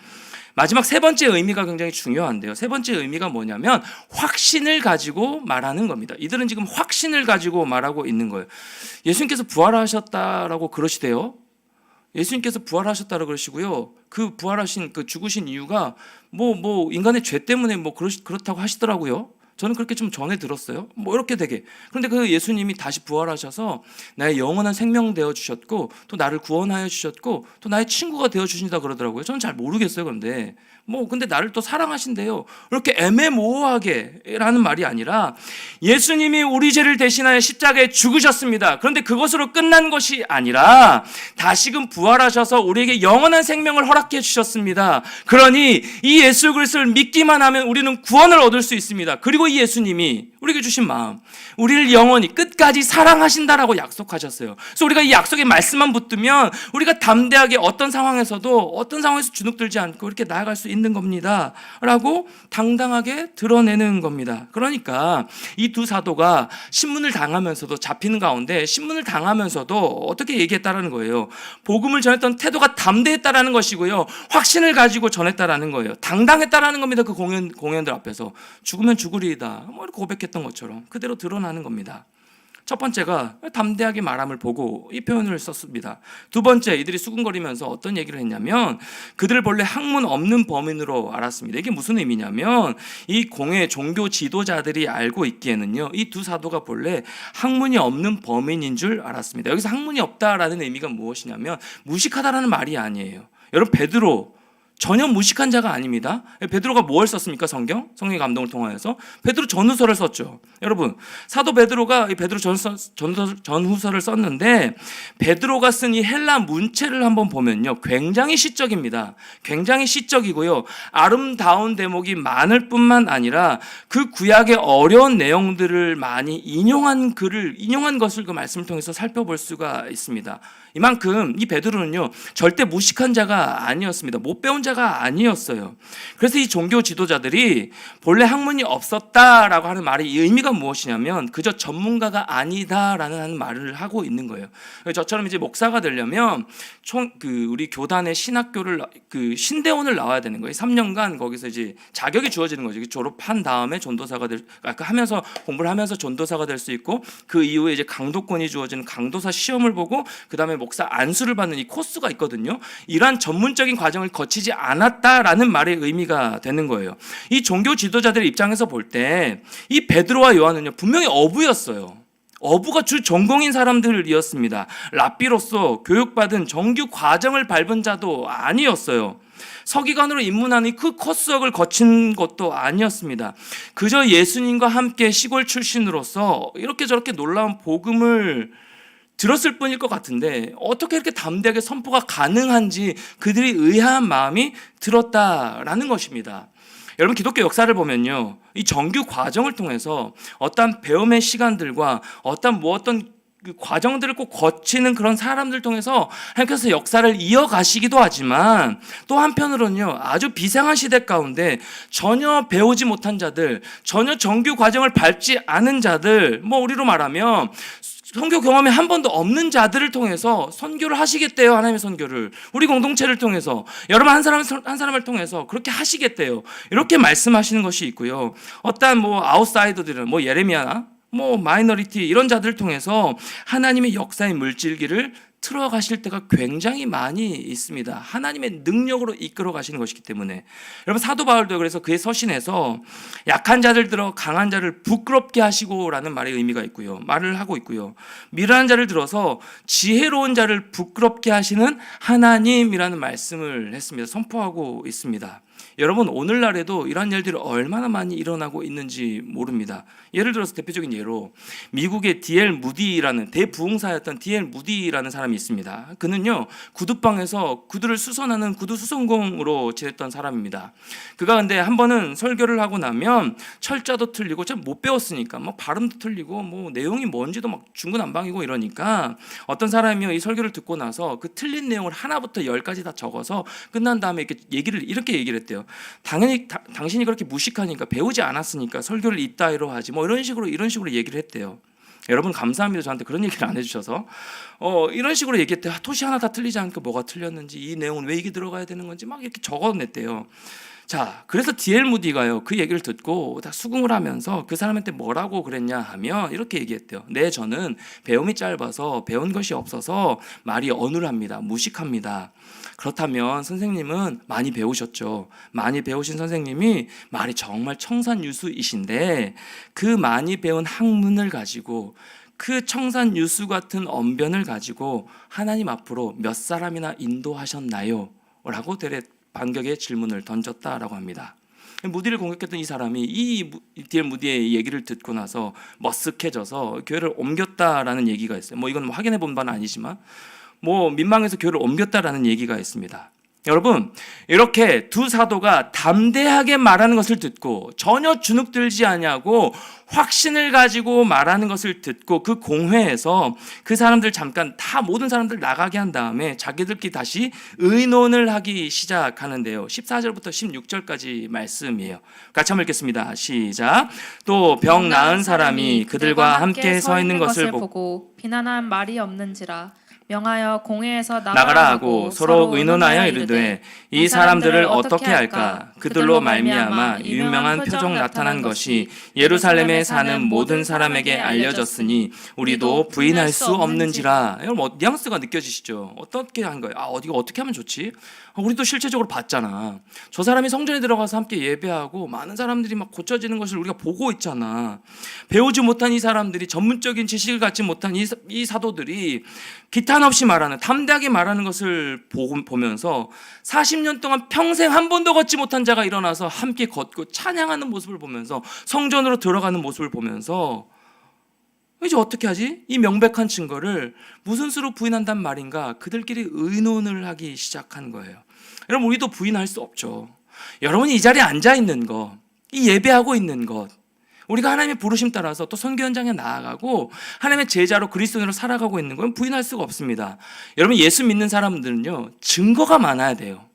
마지막 세 번째 의미가 굉장히 중요한데요. 세 번째 의미가 뭐냐면 확신을 가지고 말하는 겁니다. 이들은 지금 확신을 가지고 말하고 있는 거예요. 예수님께서 부활하셨다라고 그러시대요. 예수님께서 부활하셨다라고 그러시고요. 그 부활하신, 그 죽으신 이유가 뭐 인간의 죄 때문에 뭐 그렇다고 하시더라고요. 저는 그렇게 좀 전에 들었어요. 뭐 이렇게 되게. 그런데 그 예수님이 다시 부활하셔서 나의 영원한 생명 되어 주셨고 또 나를 구원하여 주셨고 또 나의 친구가 되어 주신다 그러더라고요. 저는 잘 모르겠어요. 그런데 근데 나를 또 사랑하신대요. 이렇게 애매모호하게라는 말이 아니라 예수님이 우리 죄를 대신하여 십자가에 죽으셨습니다. 그런데 그것으로 끝난 것이 아니라 다시금 부활하셔서 우리에게 영원한 생명을 허락해 주셨습니다. 그러니 이 예수 그리스도를 믿기만 하면 우리는 구원을 얻을 수 있습니다. 그리고 이 예수님이 우리에게 주신 마음, 우리를 영원히 끝까지 사랑하신다라고 약속하셨어요. 그래서 우리가 이 약속의 말씀만 붙들면 우리가 담대하게 어떤 상황에서 주눅들지 않고 이렇게 나아갈 수 있는 겁니다 라고 당당하게 드러내는 겁니다. 그러니까 이 두 사도가 신문을 당하면서도, 잡히는 가운데 신문을 당하면서도 어떻게 얘기했다라는 거예요. 복음을 전했던 태도가 담대했다라는 것이고요, 확신을 가지고 전했다라는 거예요. 당당했다라는 겁니다. 그 공연들 앞에서 죽으면 죽으리이다 이렇게 고백했던 것처럼 그대로 드러나는 겁니다. 첫 번째가 담대하게 말함을 보고 이 표현을 썼습니다. 두 번째, 이들이 수군거리면서 어떤 얘기를 했냐면 그들을 본래 학문 없는 범인으로 알았습니다. 이게 무슨 의미냐면 이 공회 종교 지도자들이 알고 있기에는요, 이 두 사도가 본래 학문이 없는 범인인 줄 알았습니다. 여기서 학문이 없다라는 의미가 무엇이냐면 무식하다라는 말이 아니에요. 여러분, 베드로 전혀 무식한 자가 아닙니다. 베드로가 뭘 썼습니까? 성령의 감동을 통하여서 베드로 전후서를 썼죠. 여러분, 사도 베드로가 베드로 전후서를 썼는데 베드로가 쓴 이 헬라 문체를 한번 보면요, 굉장히 시적입니다. 굉장히 시적이고요, 아름다운 대목이 많을 뿐만 아니라 그 구약의 어려운 내용들을 많이 인용한 것을 그 말씀을 통해서 살펴볼 수가 있습니다. 이만큼 이 베드로는요, 절대 무식한 자가 아니었습니다. 못 배운 자가 아니었어요. 그래서 이 종교 지도자들이 본래 학문이 없었다라고 하는 말의 의미가 무엇이냐면 그저 전문가가 아니다라는 말을 하고 있는 거예요. 저처럼 이제 목사가 되려면 우리 교단의 신학교를 신대원을 나와야 되는 거예요. 3년간 거기서 이제 자격이 주어지는 거죠. 졸업한 다음에 전도사가 하면서 공부를 하면서 전도사가 될 수 있고, 그 이후에 이제 강도권이 주어지는 강도사 시험을 보고 그 다음에 목사 안수를 받는 이 코스가 있거든요. 이러한 전문적인 과정을 거치지 않았다라는 말의 의미가 되는 거예요. 이 종교 지도자들의 입장에서 볼 때 이 베드로와 요한은요, 분명히 어부였어요. 어부가 주 전공인 사람들이었습니다. 랍비로서 교육받은 정규 과정을 밟은 자도 아니었어요. 서기관으로 입문하는 그 코스석을 거친 것도 아니었습니다. 그저 예수님과 함께 시골 출신으로서 이렇게 저렇게 놀라운 복음을 들었을 뿐일 것 같은데 어떻게 이렇게 담대하게 선포가 가능한지 그들이 의아한 마음이 들었다라는 것입니다. 여러분, 기독교 역사를 보면요, 이 정규 과정을 통해서 어떤 배움의 시간들과 어떤 그 과정들을 꼭 거치는 그런 사람들 통해서 하나님께서 역사를 이어가시기도 하지만, 또 한편으로는요, 아주 비상한 시대 가운데 전혀 배우지 못한 자들, 전혀 정규 과정을 밟지 않은 자들, 우리로 말하면 선교 경험이 한 번도 없는 자들을 통해서 선교를 하시겠대요. 하나님의 선교를 우리 공동체를 통해서, 여러분 한 사람을 통해서 그렇게 하시겠대요. 이렇게 말씀하시는 것이 있고요. 어떤 아웃사이더들은 예레미야나 마이너리티 이런 자들을 통해서 하나님의 역사의 물질기를 틀어가실 때가 굉장히 많이 있습니다. 하나님의 능력으로 이끌어 가시는 것이기 때문에. 여러분, 사도 바울도 그래서 그의 서신에서 약한 자들 들어 강한 자를 부끄럽게 하시고라는 말의 의미가 있고요, 말을 하고 있고요. 미련한 자를 들어서 지혜로운 자를 부끄럽게 하시는 하나님이라는 말씀을 했습니다. 선포하고 있습니다. 여러분, 오늘날에도 이러한 일들이 얼마나 많이 일어나고 있는지 모릅니다. 예를 들어서 대표적인 예로 미국의 D.L. 무디라는 대부흥사였던 D.L. 무디라는 사람이 있습니다. 그는요, 구두방에서 구두를 수선하는 구두 수선공으로 지냈던 사람입니다. 그가 근데 한 번은 설교를 하고 나면 철자도 틀리고 잘 못 배웠으니까 발음도 틀리고 내용이 뭔지도 중구난방이고 이러니까 어떤 사람이요, 이 설교를 듣고 나서 그 틀린 내용을 하나부터 10까지 다 적어서 끝난 다음에 이렇게 얘기를 했대요. 당연히 당신이 그렇게 무식하니까, 배우지 않았으니까 설교를 이따위로 하지, 이런 식으로 얘기를 했대요. 여러분, 감사합니다. 저한테 그런 얘기를 안 해주셔서. 이런 식으로 얘기했대요. 토시 하나 다 틀리지 않으니까 뭐가 틀렸는지, 이 내용은 왜 이게 들어가야 되는 건지 이렇게 적어냈대요. 자, 그래서 D.L. 무디가요, 그 얘기를 듣고 다 수긍을 하면서 그 사람한테 뭐라고 그랬냐 하면 이렇게 얘기했대요. 네, 저는 배움이 짧아서 배운 것이 없어서 말이 어눌합니다. 무식합니다. 그렇다면 선생님은 많이 배우셨죠. 많이 배우신 선생님이 말이 정말 청산유수이신데 그 많이 배운 학문을 가지고, 그 청산유수 같은 언변을 가지고 하나님 앞으로 몇 사람이나 인도하셨나요? 라고 반격의 질문을 던졌다라고 합니다. 무디를 공격했던 이 사람이 이 D.L. 무디의 얘기를 듣고 나서 머쓱해져서 교회를 옮겼다라는 얘기가 있어요. 이건 확인해 본 바는 아니지만 민망해서 교회를 옮겼다라는 얘기가 있습니다. 여러분, 이렇게 두 사도가 담대하게 말하는 것을 듣고 전혀 주눅들지 아니하고 확신을 가지고 말하는 것을 듣고 그 공회에서 그 사람들 모든 사람들 나가게 한 다음에 자기들끼리 다시 의논을 하기 시작하는데요. 14절부터 16절까지 말씀이에요. 같이 한번 읽겠습니다. 시작. 또 병 나은 사람이 그들과 함께 서 있는 것을 보고 비난한 말이 없는지라 명하여 공회에서 나가라 하고 서로 의논하여 이르되 이 사람들을 어떻게 할까? 그들로 말미암아 유명한 표적 나타난 것이 예루살렘에 사는 모든 사람에게 알려졌으니 우리도 부인할 수 없는지라. 여러분, 뉘앙스가 느껴지시죠? 어떻게 한 거예요? 이거 어떻게 하면 좋지? 우리도 실제적으로 봤잖아. 저 사람이 성전에 들어가서 함께 예배하고 많은 사람들이 고쳐지는 것을 우리가 보고 있잖아. 배우지 못한 이 사람들이, 전문적인 지식을 갖지 못한 이 사도들이 기탄 없이 말하는, 담대하게 말하는 것을 보면서 40년 동안 평생 한 번도 걷지 못한 자가 일어나서 함께 걷고 찬양하는 모습을 보면서, 성전으로 들어가는 모습을 보면서 이제 어떻게 하지? 이 명백한 증거를 무슨 수로 부인한단 말인가? 그들끼리 의논을 하기 시작한 거예요. 여러분, 우리도 부인할 수 없죠. 여러분이 이 자리에 앉아 있는 것, 이 예배하고 있는 것, 우리가 하나님의 부르심 따라서 또 선교 현장에 나아가고 하나님의 제자로 그리스도인으로 살아가고 있는 건 부인할 수가 없습니다. 여러분, 예수 믿는 사람들은요, 증거가 많아야 돼요.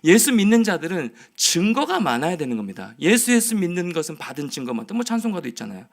예수 믿는 자들은 증거가 많아야 되는 겁니다. 예수 믿는 것은 받은 증거만, 또 찬송가도 있잖아요.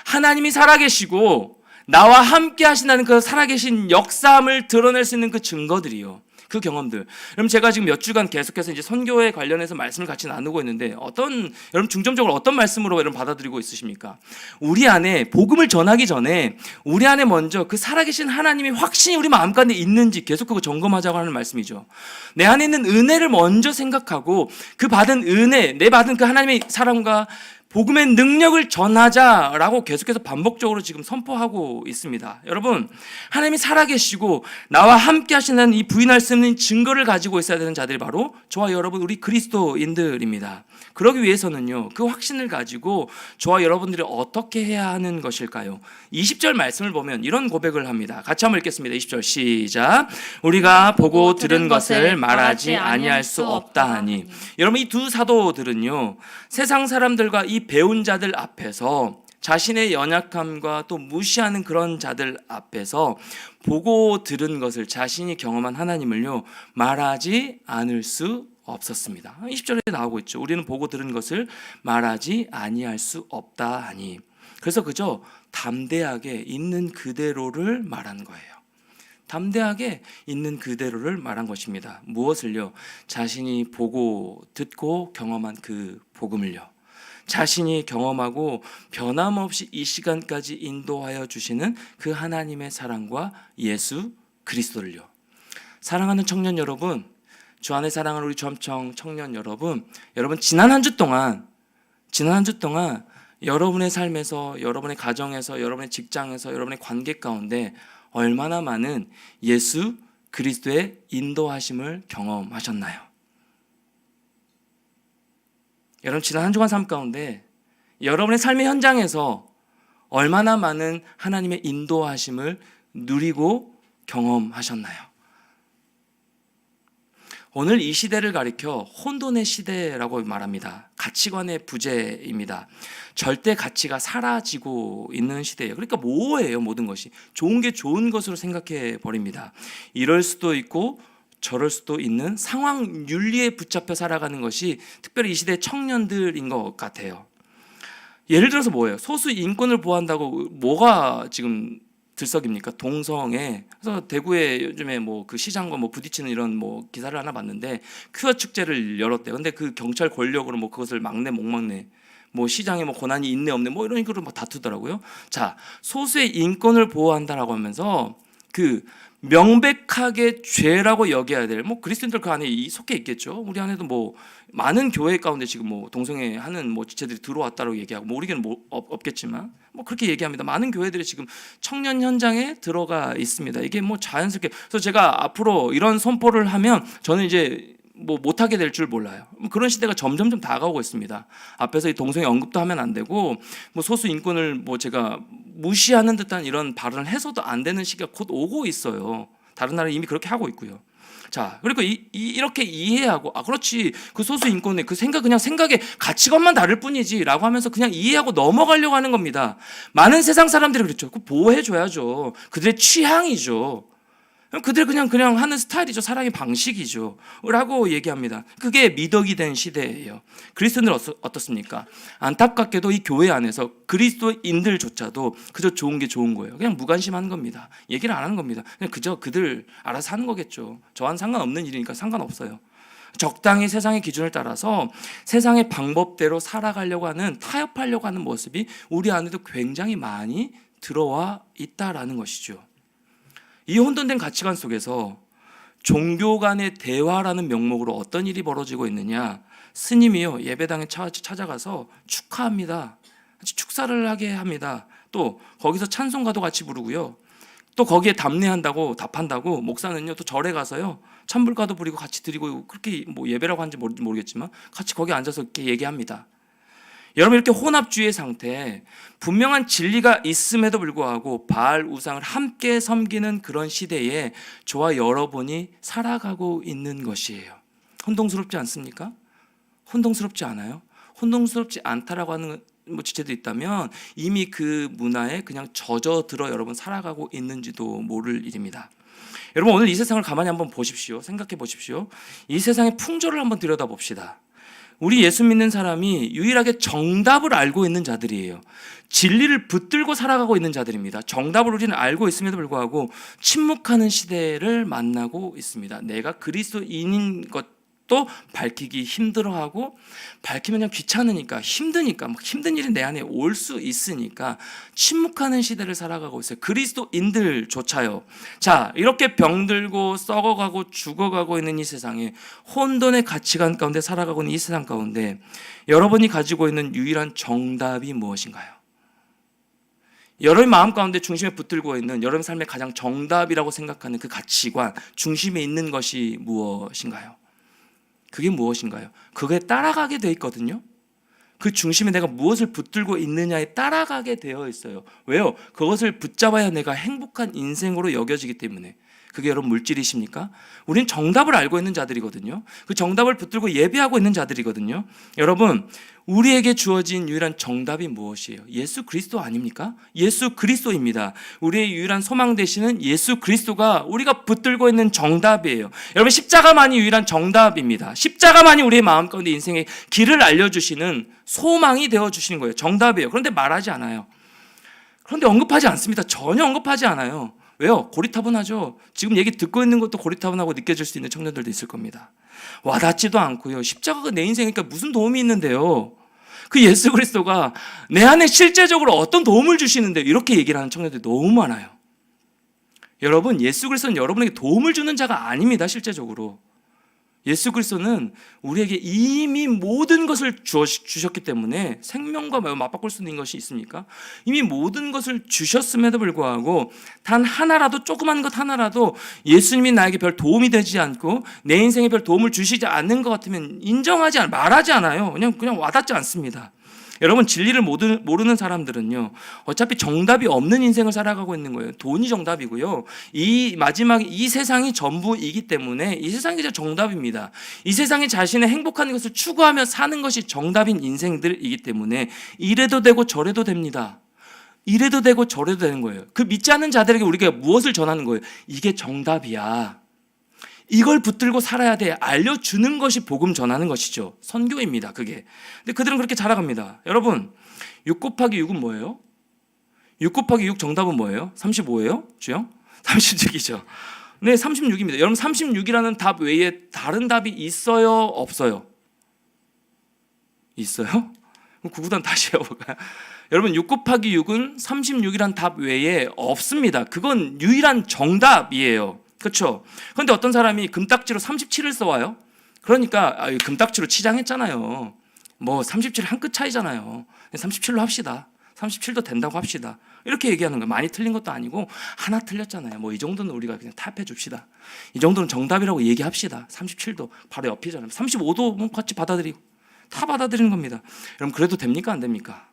하나님이 살아계시고 나와 함께 하신다는 그 살아계신 역사함을 드러낼 수 있는 그 증거들이요, 그 경험들. 여러분, 제가 지금 몇 주간 계속해서 이제 선교에 관련해서 말씀을 같이 나누고 있는데 여러분 중점적으로 어떤 말씀으로 여러분 받아들이고 있으십니까? 우리 안에 복음을 전하기 전에 우리 안에 먼저 그 살아계신 하나님의 확신이 우리 마음 가운데 있는지 계속 그거 점검하자고 하는 말씀이죠. 내 안에 있는 은혜를 먼저 생각하고 그 받은 은혜, 내 받은 그 하나님의 사랑과 복음의 능력을 전하자라고 계속해서 반복적으로 지금 선포하고 있습니다. 여러분, 하나님이 살아계시고 나와 함께 하시는 이 부인할 수 없는 증거를 가지고 있어야 되는 자들이 바로 저와 여러분, 우리 그리스도인들입니다. 그러기 위해서는요, 그 확신을 가지고 저와 여러분들이 어떻게 해야 하는 것일까요? 20절 말씀을 보면 이런 고백을 합니다. 같이 한번 읽겠습니다. 20절 시작. 우리가 보고 들은 것을 말하지 아니할 수 없다 하니. 여러분, 이 두 사도들은요, 세상 사람들과 이 배운 자들 앞에서, 자신의 연약함과 또 무시하는 그런 자들 앞에서 보고 들은 것을, 자신이 경험한 하나님을요, 말하지 않을 수 없었습니다. 20절에 나오고 있죠. 우리는 보고 들은 것을 말하지 아니할 수 없다 하니. 그래서 그저 담대하게 있는 그대로를 말한 거예요. 담대하게 있는 그대로를 말한 것입니다. 무엇을요? 자신이 보고 듣고 경험한 그 복음을요. 자신이 경험하고 변함없이 이 시간까지 인도하여 주시는 그 하나님의 사랑과 예수 그리스도를요. 사랑하는 청년 여러분, 주 안에 사랑하는 우리 주암청 청년 여러분, 지난 한 주 동안 여러분의 삶에서, 여러분의 가정에서, 여러분의 직장에서, 여러분의 관계 가운데 얼마나 많은 예수 그리스도의 인도하심을 경험하셨나요? 여러분, 지난 한 주간 삶 가운데 여러분의 삶의 현장에서 얼마나 많은 하나님의 인도하심을 누리고 경험하셨나요? 오늘 이 시대를 가리켜 혼돈의 시대라고 말합니다. 가치관의 부재입니다. 절대 가치가 사라지고 있는 시대예요. 그러니까 모호해요, 모든 것이. 좋은 게 좋은 것으로 생각해 버립니다. 이럴 수도 있고 저럴 수도 있는 상황 윤리에 붙잡혀 살아가는 것이 특별히 이 시대의 청년들인 것 같아요. 예를 들어서 뭐예요? 소수 인권을 보호한다고 뭐가 지금 들썩입니까? 동성애. 그래서 대구에 요즘에 뭐 그 시장과 뭐 부딪히는 이런 뭐 기사를 하나 봤는데, 퀴어 축제를 열었대요. 근데 그 경찰 권력으로 뭐 그것을 막내 못 막내, 뭐 시장에 뭐 권한이 있네 없네 뭐 이런 식으로 막 다투더라고요. 자, 소수의 인권을 보호한다라고 하면서 그 명백하게 죄라고 여겨야 될, 뭐 그리스도인들 그 안에 속해 있겠죠. 우리 안에도 뭐 많은 교회 가운데 지금 뭐 동성애 하는 뭐 지체들이 들어왔다고 얘기하고, 뭐 우리에게는 뭐 없겠지만 뭐 그렇게 얘기합니다. 많은 교회들이 지금 청년 현장에 들어가 있습니다. 이게 뭐 자연스럽게. 그래서 제가 앞으로 이런 선포를 하면 저는 이제 뭐 못하게 될 줄 몰라요. 그런 시대가 점점점 다가오고 있습니다. 앞에서 이 동성애 언급도 하면 안 되고, 뭐 소수 인권을 뭐 제가 무시하는 듯한 이런 발언을 해서도 안 되는 시기가 곧 오고 있어요. 다른 나라 이미 그렇게 하고 있고요. 자, 그리고 이렇게 이해하고, 그렇지, 그 소수 인권의 그 생각, 그냥 생각의 가치관만 다를 뿐이지라고 하면서 그냥 이해하고 넘어가려고 하는 겁니다. 많은 세상 사람들이 그렇죠. 그 보호해줘야죠. 그들의 취향이죠. 그들 그냥 하는 스타일이죠. 사랑의 방식이죠. 라고 얘기합니다. 그게 미덕이 된 시대예요. 그리스도인들 어떻습니까? 안타깝게도 이 교회 안에서 그리스도인들조차도 그저 좋은 게 좋은 거예요. 그냥 무관심한 겁니다. 얘기를 안 하는 겁니다. 그냥 그저 그들 알아서 하는 거겠죠. 저와는 상관없는 일이니까 상관없어요. 적당히 세상의 기준을 따라서 세상의 방법대로 살아가려고 하는, 타협하려고 하는 모습이 우리 안에도 굉장히 많이 들어와 있다라는 것이죠. 이 혼돈된 가치관 속에서 종교 간의 대화라는 명목으로 어떤 일이 벌어지고 있느냐. 스님이요, 예배당에 찾아가서 축하합니다. 축사를 하게 합니다. 또 거기서 찬송가도 같이 부르고요. 또 거기에 답례한다고, 답한다고 목사는요 또 절에 가서요 찬불가도 부리고 같이 드리고, 그렇게 뭐 예배라고 하는지 모르겠지만 같이 거기 앉아서 이렇게 얘기합니다. 여러분, 이렇게 혼합주의 상태에 분명한 진리가 있음에도 불구하고 바알 우상을 함께 섬기는 그런 시대에 저와 여러분이 살아가고 있는 것이에요. 혼동스럽지 않습니까? 혼동스럽지 않아요? 혼동스럽지 않다라고 하는 뭐 지체도 있다면 이미 그 문화에 그냥 젖어들어 여러분 살아가고 있는지도 모를 일입니다. 여러분, 오늘 이 세상을 가만히 한번 보십시오. 생각해 보십시오. 이 세상의 풍조를 한번 들여다봅시다. 우리 예수 믿는 사람이 유일하게 정답을 알고 있는 자들이에요. 진리를 붙들고 살아가고 있는 자들입니다. 정답을 우리는 알고 있음에도 불구하고 침묵하는 시대를 만나고 있습니다. 내가 그리스도인인 것 또 밝히기 힘들어하고 밝히면 그냥 귀찮으니까 힘드니까 막 힘든 일이 내 안에 올 수 있으니까 침묵하는 시대를 살아가고 있어요. 그리스도인들조차요. 자, 이렇게 병들고 썩어가고 죽어가고 있는 이 세상에 혼돈의 가치관 가운데 살아가고 있는 이 세상 가운데 여러분이 가지고 있는 유일한 정답이 무엇인가요? 여러분의 마음 가운데 중심에 붙들고 있는 여러분 삶의 가장 정답이라고 생각하는 그 가치관 중심에 있는 것이 무엇인가요? 그게 무엇인가요? 그거에 따라가게 돼 있거든요. 그 중심에 내가 무엇을 붙들고 있느냐에 따라가게 되어 있어요. 왜요? 그것을 붙잡아야 내가 행복한 인생으로 여겨지기 때문에. 그게 여러분 물질이십니까? 우린 정답을 알고 있는 자들이거든요. 그 정답을 붙들고 예배하고 있는 자들이거든요. 여러분, 우리에게 주어진 유일한 정답이 무엇이에요? 예수 그리스도 아닙니까? 예수 그리스도입니다. 우리의 유일한 소망 되시는 예수 그리스도가 우리가 붙들고 있는 정답이에요. 여러분, 십자가만이 유일한 정답입니다. 십자가만이 우리의 마음 가운데 인생의 길을 알려주시는 소망이 되어주시는 거예요. 정답이에요. 그런데 말하지 않아요. 그런데 언급하지 않습니다. 전혀 언급하지 않아요. 왜요? 고리타분하죠. 지금 얘기 듣고 있는 것도 고리타분하고 느껴질 수 있는 청년들도 있을 겁니다. 와닿지도 않고요. 십자가가 내 인생이니까 무슨 도움이 있는데요? 그 예수 그리스도가 내 안에 실제적으로 어떤 도움을 주시는데 이렇게 얘기를 하는 청년들이 너무 많아요. 여러분, 예수 그리스도는 여러분에게 도움을 주는 자가 아닙니다. 실제적으로. 예수 그리스도는 우리에게 이미 모든 것을 주셨기 때문에 생명과 맞바꿀 수 있는 것이 있습니까? 이미 모든 것을 주셨음에도 불구하고 단 하나라도, 조그만 것 하나라도 예수님이 나에게 별 도움이 되지 않고 내 인생에 별 도움을 주시지 않는 것 같으면 말하지 않아요. 그냥 와닿지 않습니다. 여러분, 진리를 모르는 사람들은요, 어차피 정답이 없는 인생을 살아가고 있는 거예요. 돈이 정답이고요. 이 세상이 전부이기 때문에 이 세상이 이제 정답입니다. 이 세상이 자신의 행복한 것을 추구하며 사는 것이 정답인 인생들이기 때문에 이래도 되고 저래도 됩니다. 이래도 되고 저래도 되는 거예요. 그 믿지 않는 자들에게 우리가 무엇을 전하는 거예요? 이게 정답이야. 이걸 붙들고 살아야 돼. 알려주는 것이 복음 전하는 것이죠. 선교입니다. 그게. 근데 그들은 그렇게 자라갑니다. 여러분, 6 곱하기 6은 뭐예요? 6 곱하기 6 정답은 뭐예요? 35예요? 주영? 36이죠. 네, 36입니다. 여러분, 36이라는 답 외에 다른 답이 있어요? 없어요? 있어요? 구구단 다시 해볼까요? 여러분, 6 곱하기 6은 36이라는 답 외에 없습니다. 그건 유일한 정답이에요. 그렇죠? 그런데 어떤 사람이 금딱지로 37을 써와요. 그러니까 금딱지로 치장했잖아요. 뭐 37 한 끗 차이잖아요. 37로 합시다. 37도 된다고 합시다. 이렇게 얘기하는 거예요. 많이 틀린 것도 아니고 하나 틀렸잖아요. 뭐 이 정도는 우리가 그냥 탑해 줍시다. 이 정도는 정답이라고 얘기합시다. 37도 바로 옆이잖아요. 35도 같이 받아들이고 다 받아들이는 겁니다. 여러분, 그래도 됩니까? 안 됩니까?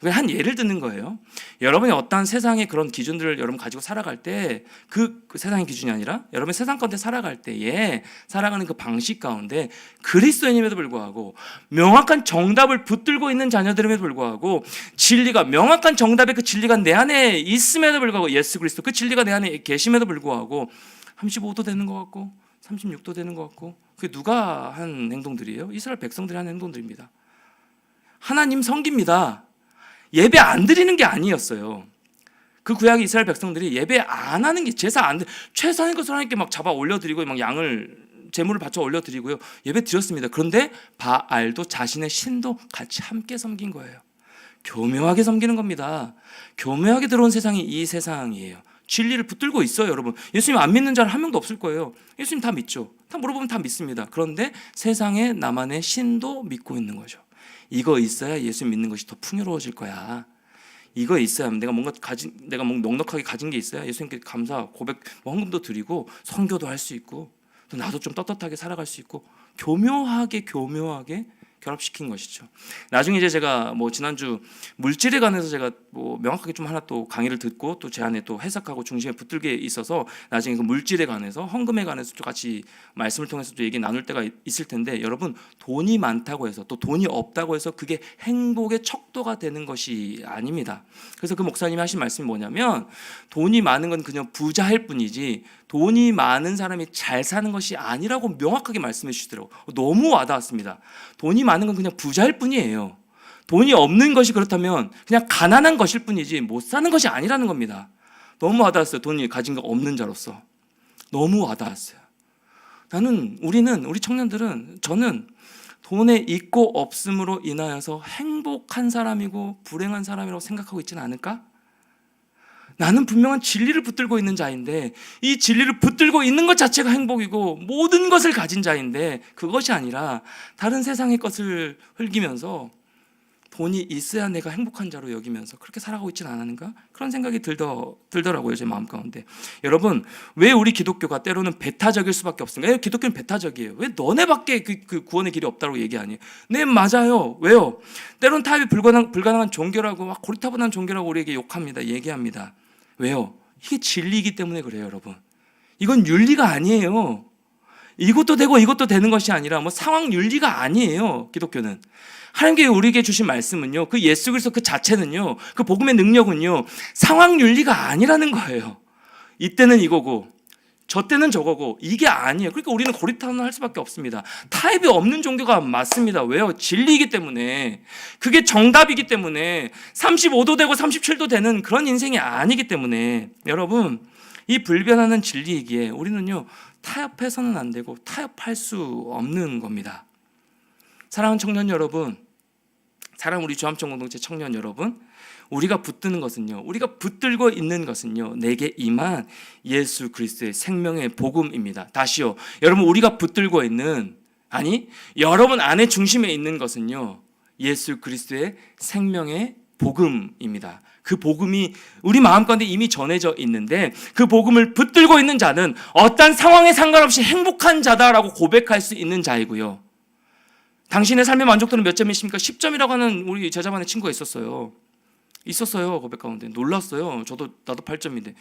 한 예를 드는 거예요. 여러분이 어떠한 세상의 그런 기준들을 여러분 가지고 살아갈 때 그 세상의 기준이 아니라 여러분의 세상 가운데 살아갈 때에 살아가는 그 방식 가운데 그리스도인임에도 불구하고 명확한 정답을 붙들고 있는 자녀들임에도 불구하고 진리가 명확한 정답의 그 진리가 내 안에 있음에도 불구하고 예수 그리스도 그 진리가 내 안에 계심에도 불구하고 35도 되는 것 같고 36도 되는 것 같고 그게 누가 한 행동들이에요? 이스라엘 백성들이 한 행동들입니다. 하나님 섬깁니다. 예배 안 드리는 게 아니었어요. 그 구약의 이스라엘 백성들이 예배 안 하는 게 제사 안 드, 최선의 것을 하나님께 막 잡아 올려드리고 막 제물을 바쳐 올려드리고요. 예배 드렸습니다. 그런데 바알도 자신의 신도 같이 함께 섬긴 거예요. 교묘하게 섬기는 겁니다. 교묘하게 들어온 세상이 이 세상이에요. 진리를 붙들고 있어요, 여러분. 예수님 안 믿는 자는 한 명도 없을 거예요. 예수님 다 믿죠. 다 물어보면 다 믿습니다. 그런데 세상에 나만의 신도 믿고 있는 거죠. 이거 있어야 예수 믿는 것이 더 풍요로워질 거야. 이거 있어야 내가 뭔가 넉넉하게 가진 게 있어야 예수님께 감사, 고백, 헌금도 드리고 선교도 할 수 있고 또 나도 좀 떳떳하게 살아갈 수 있고 교묘하게 결합시킨 것이죠. 나중에 이제 제가 지난주 물질에 관해서 제가 명확하게 좀 하나 또 강의를 듣고 또 제 안에 또 해석하고 중심에 붙들게 있어서 나중에 그 물질에 관해서 헌금에 관해서 또 같이 말씀을 통해서 또 얘기 나눌 때가 있을 텐데 여러분 돈이 많다고 해서 또 돈이 없다고 해서 그게 행복의 척도가 되는 것이 아닙니다. 그래서 그 목사님이 하신 말씀이 뭐냐면 돈이 많은 건 그냥 부자일 뿐이지 돈이 많은 사람이 잘 사는 것이 아니라고 명확하게 말씀해 주시더라고요. 너무 와닿았습니다. 돈이 많은 건 그냥 부자일 뿐이에요. 돈이 없는 것이 그렇다면 그냥 가난한 것일 뿐이지 못 사는 것이 아니라는 겁니다. 너무 와닿았어요. 돈이 가진 거 없는 자로서. 너무 와닿았어요. 우리 청년들은, 저는 돈의 있고 없음으로 인하여서 행복한 사람이고 불행한 사람이라고 생각하고 있지는 않을까? 나는 분명한 진리를 붙들고 있는 자인데, 이 진리를 붙들고 있는 것 자체가 행복이고 모든 것을 가진 자인데, 그것이 아니라 다른 세상의 것을 흘기면서 돈이 있어야 내가 행복한 자로 여기면서 그렇게 살아가고 있지는 않은가? 그런 생각이 들더라고요, 제 마음 가운데. 여러분, 왜 우리 기독교가 때로는 배타적일 수밖에 없습니까? 왜 기독교는 배타적이에요? 왜 너네밖에 그 구원의 길이 없다고 얘기하니? 네, 맞아요. 왜요? 때로는 타협이 불가능한 종교라고, 막 고리타분한 종교라고 우리에게 욕합니다. 얘기합니다. 왜요? 이게 진리이기 때문에 그래요, 여러분. 이건 윤리가 아니에요. 이것도 되고 이것도 되는 것이 아니라 뭐 상황 윤리가 아니에요, 기독교는. 하나님께 우리에게 주신 말씀은요, 그 예수 그리스도 그 자체는요, 그 복음의 능력은요, 상황 윤리가 아니라는 거예요. 이때는 이거고 저 때는 저거고, 이게 아니에요. 그러니까 우리는 고리타분할 수밖에 없습니다. 타협이 없는 종교가 맞습니다. 왜요? 진리이기 때문에, 그게 정답이기 때문에, 35도 되고 37도 되는 그런 인생이 아니기 때문에. 여러분, 이 불변하는 진리이기에 우리는요, 타협해서는 안 되고 타협할 수 없는 겁니다. 사랑하는 청년 여러분, 사랑하는 우리 주암청 공동체 청년 여러분, 우리가 붙드는 것은요, 우리가 붙들고 있는 것은요, 내게 임한 예수 그리스도의 생명의 복음입니다. 다시요, 여러분, 우리가 붙들고 있는, 아니, 여러분 안에 중심에 있는 것은요, 예수 그리스도의 생명의 복음입니다. 그 복음이 우리 마음 가운데 이미 전해져 있는데, 그 복음을 붙들고 있는 자는 어떤 상황에 상관없이 행복한 자다라고 고백할 수 있는 자이고요. 당신의 삶의 만족도는 몇 점이십니까? 10점이라고 하는 우리 제자반의 친구가 있었어요. 고백 가운데. 놀랐어요. 나도 8점인데.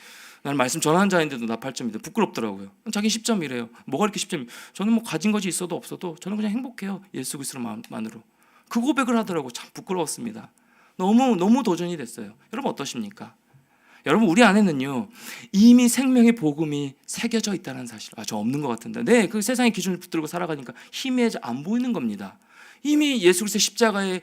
나는 말씀 전하는 자인데도 나 8점인데 부끄럽더라고요. 자기 10점이래요. 뭐가 이렇게 10점이? 저는 뭐 가진 것이 있어도 없어도 저는 그냥 행복해요. 예수 그리스도만으로. 그 고백을 하더라고요. 참 부끄러웠습니다. 너무 도전이 됐어요. 여러분 어떠십니까? 여러분, 우리 안에는요, 이미 생명의 복음이 새겨져 있다는 사실. 저 없는 것 같은데. 네, 그 세상의 기준을 붙들고 살아가니까 희미해져 안 보이는 겁니다. 이미 예수 그리스도의 십자가의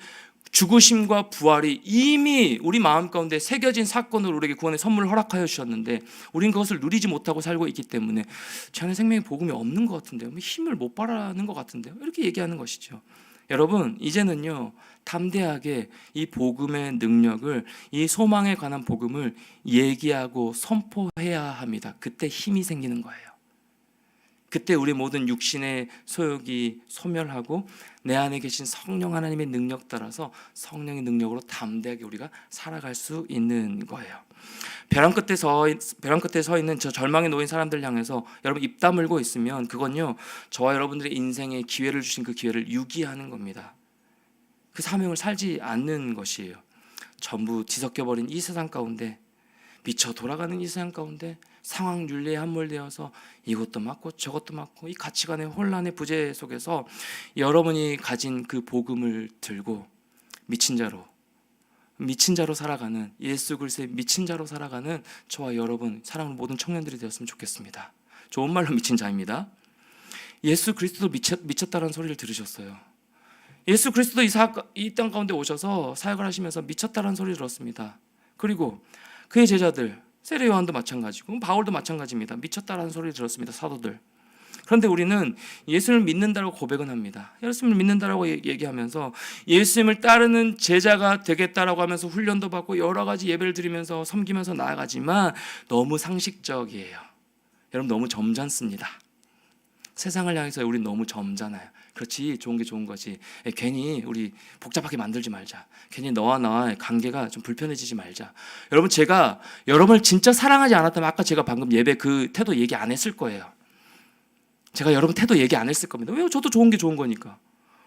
죽으심과 부활이 이미 우리 마음 가운데 새겨진 사건으로 우리에게 구원의 선물을 허락하여 주셨는데, 우리는 그것을 누리지 못하고 살고 있기 때문에 제 안에 생명의 복음이 없는 것 같은데요, 힘을 못 발하는 것 같은데요, 이렇게 얘기하는 것이죠. 여러분, 이제는요, 담대하게 이 복음의 능력을, 이 소망에 관한 복음을 얘기하고 선포해야 합니다. 그때 힘이 생기는 거예요. 그때 우리 모든 육신의 소욕이 소멸하고 내 안에 계신 성령 하나님의 능력 따라서 성령의 능력으로 담대하게 우리가 살아갈 수 있는 거예요. 벼랑 끝에 서 있는 저 절망에 놓인 사람들 향해서 여러분 입 다물고 있으면, 그건요, 저와 여러분들의 인생에 기회를 주신 그 기회를 유기하는 겁니다. 그 사명을 살지 않는 것이에요. 전부 뒤섞여버린 이 세상 가운데, 미쳐 돌아가는 이 세상 가운데 상황 윤리에 함몰되어서 이것도 맞고 저것도 맞고 이 가치관의 혼란의 부재 속에서 여러분이 가진 그 복음을 들고 미친 자로 살아가는, 예수 그리스도의 미친 자로 살아가는 저와 여러분, 사랑하는 모든 청년들이 되었으면 좋겠습니다. 좋은 말로 미친 자입니다. 예수 그리스도도 미쳤다는 소리를 들으셨어요. 예수 그리스도 이 땅 가운데 오셔서 사역을 하시면서 미쳤다는 소리를 들었습니다. 그리고 그의 제자들, 세례 요한도 마찬가지고 바울도 마찬가지입니다. 미쳤다라는 소리를 들었습니다, 사도들. 그런데 우리는 예수님을 믿는다고 고백은 합니다. 예수님을 믿는다라고 얘기하면서 예수님을 따르는 제자가 되겠다라고 하면서 훈련도 받고 여러 가지 예배를 드리면서 섬기면서 나아가지만 너무 상식적이에요. 여러분, 너무 점잖습니다. 세상을 향해서 우리 너무 점잖아요. 그렇지, 좋은 게 좋은 거지. 괜히 우리 복잡하게 만들지 말자. 괜히 너와 나의 관계가 좀 불편해지지 말자. 여러분, 제가 여러분을 진짜 사랑하지 않았다면 아까 제가 방금 예배 그 태도 얘기 안 했을 거예요. 제가 여러분 태도 얘기 안 했을 겁니다. 왜요? 저도 좋은 게 좋은 거니까.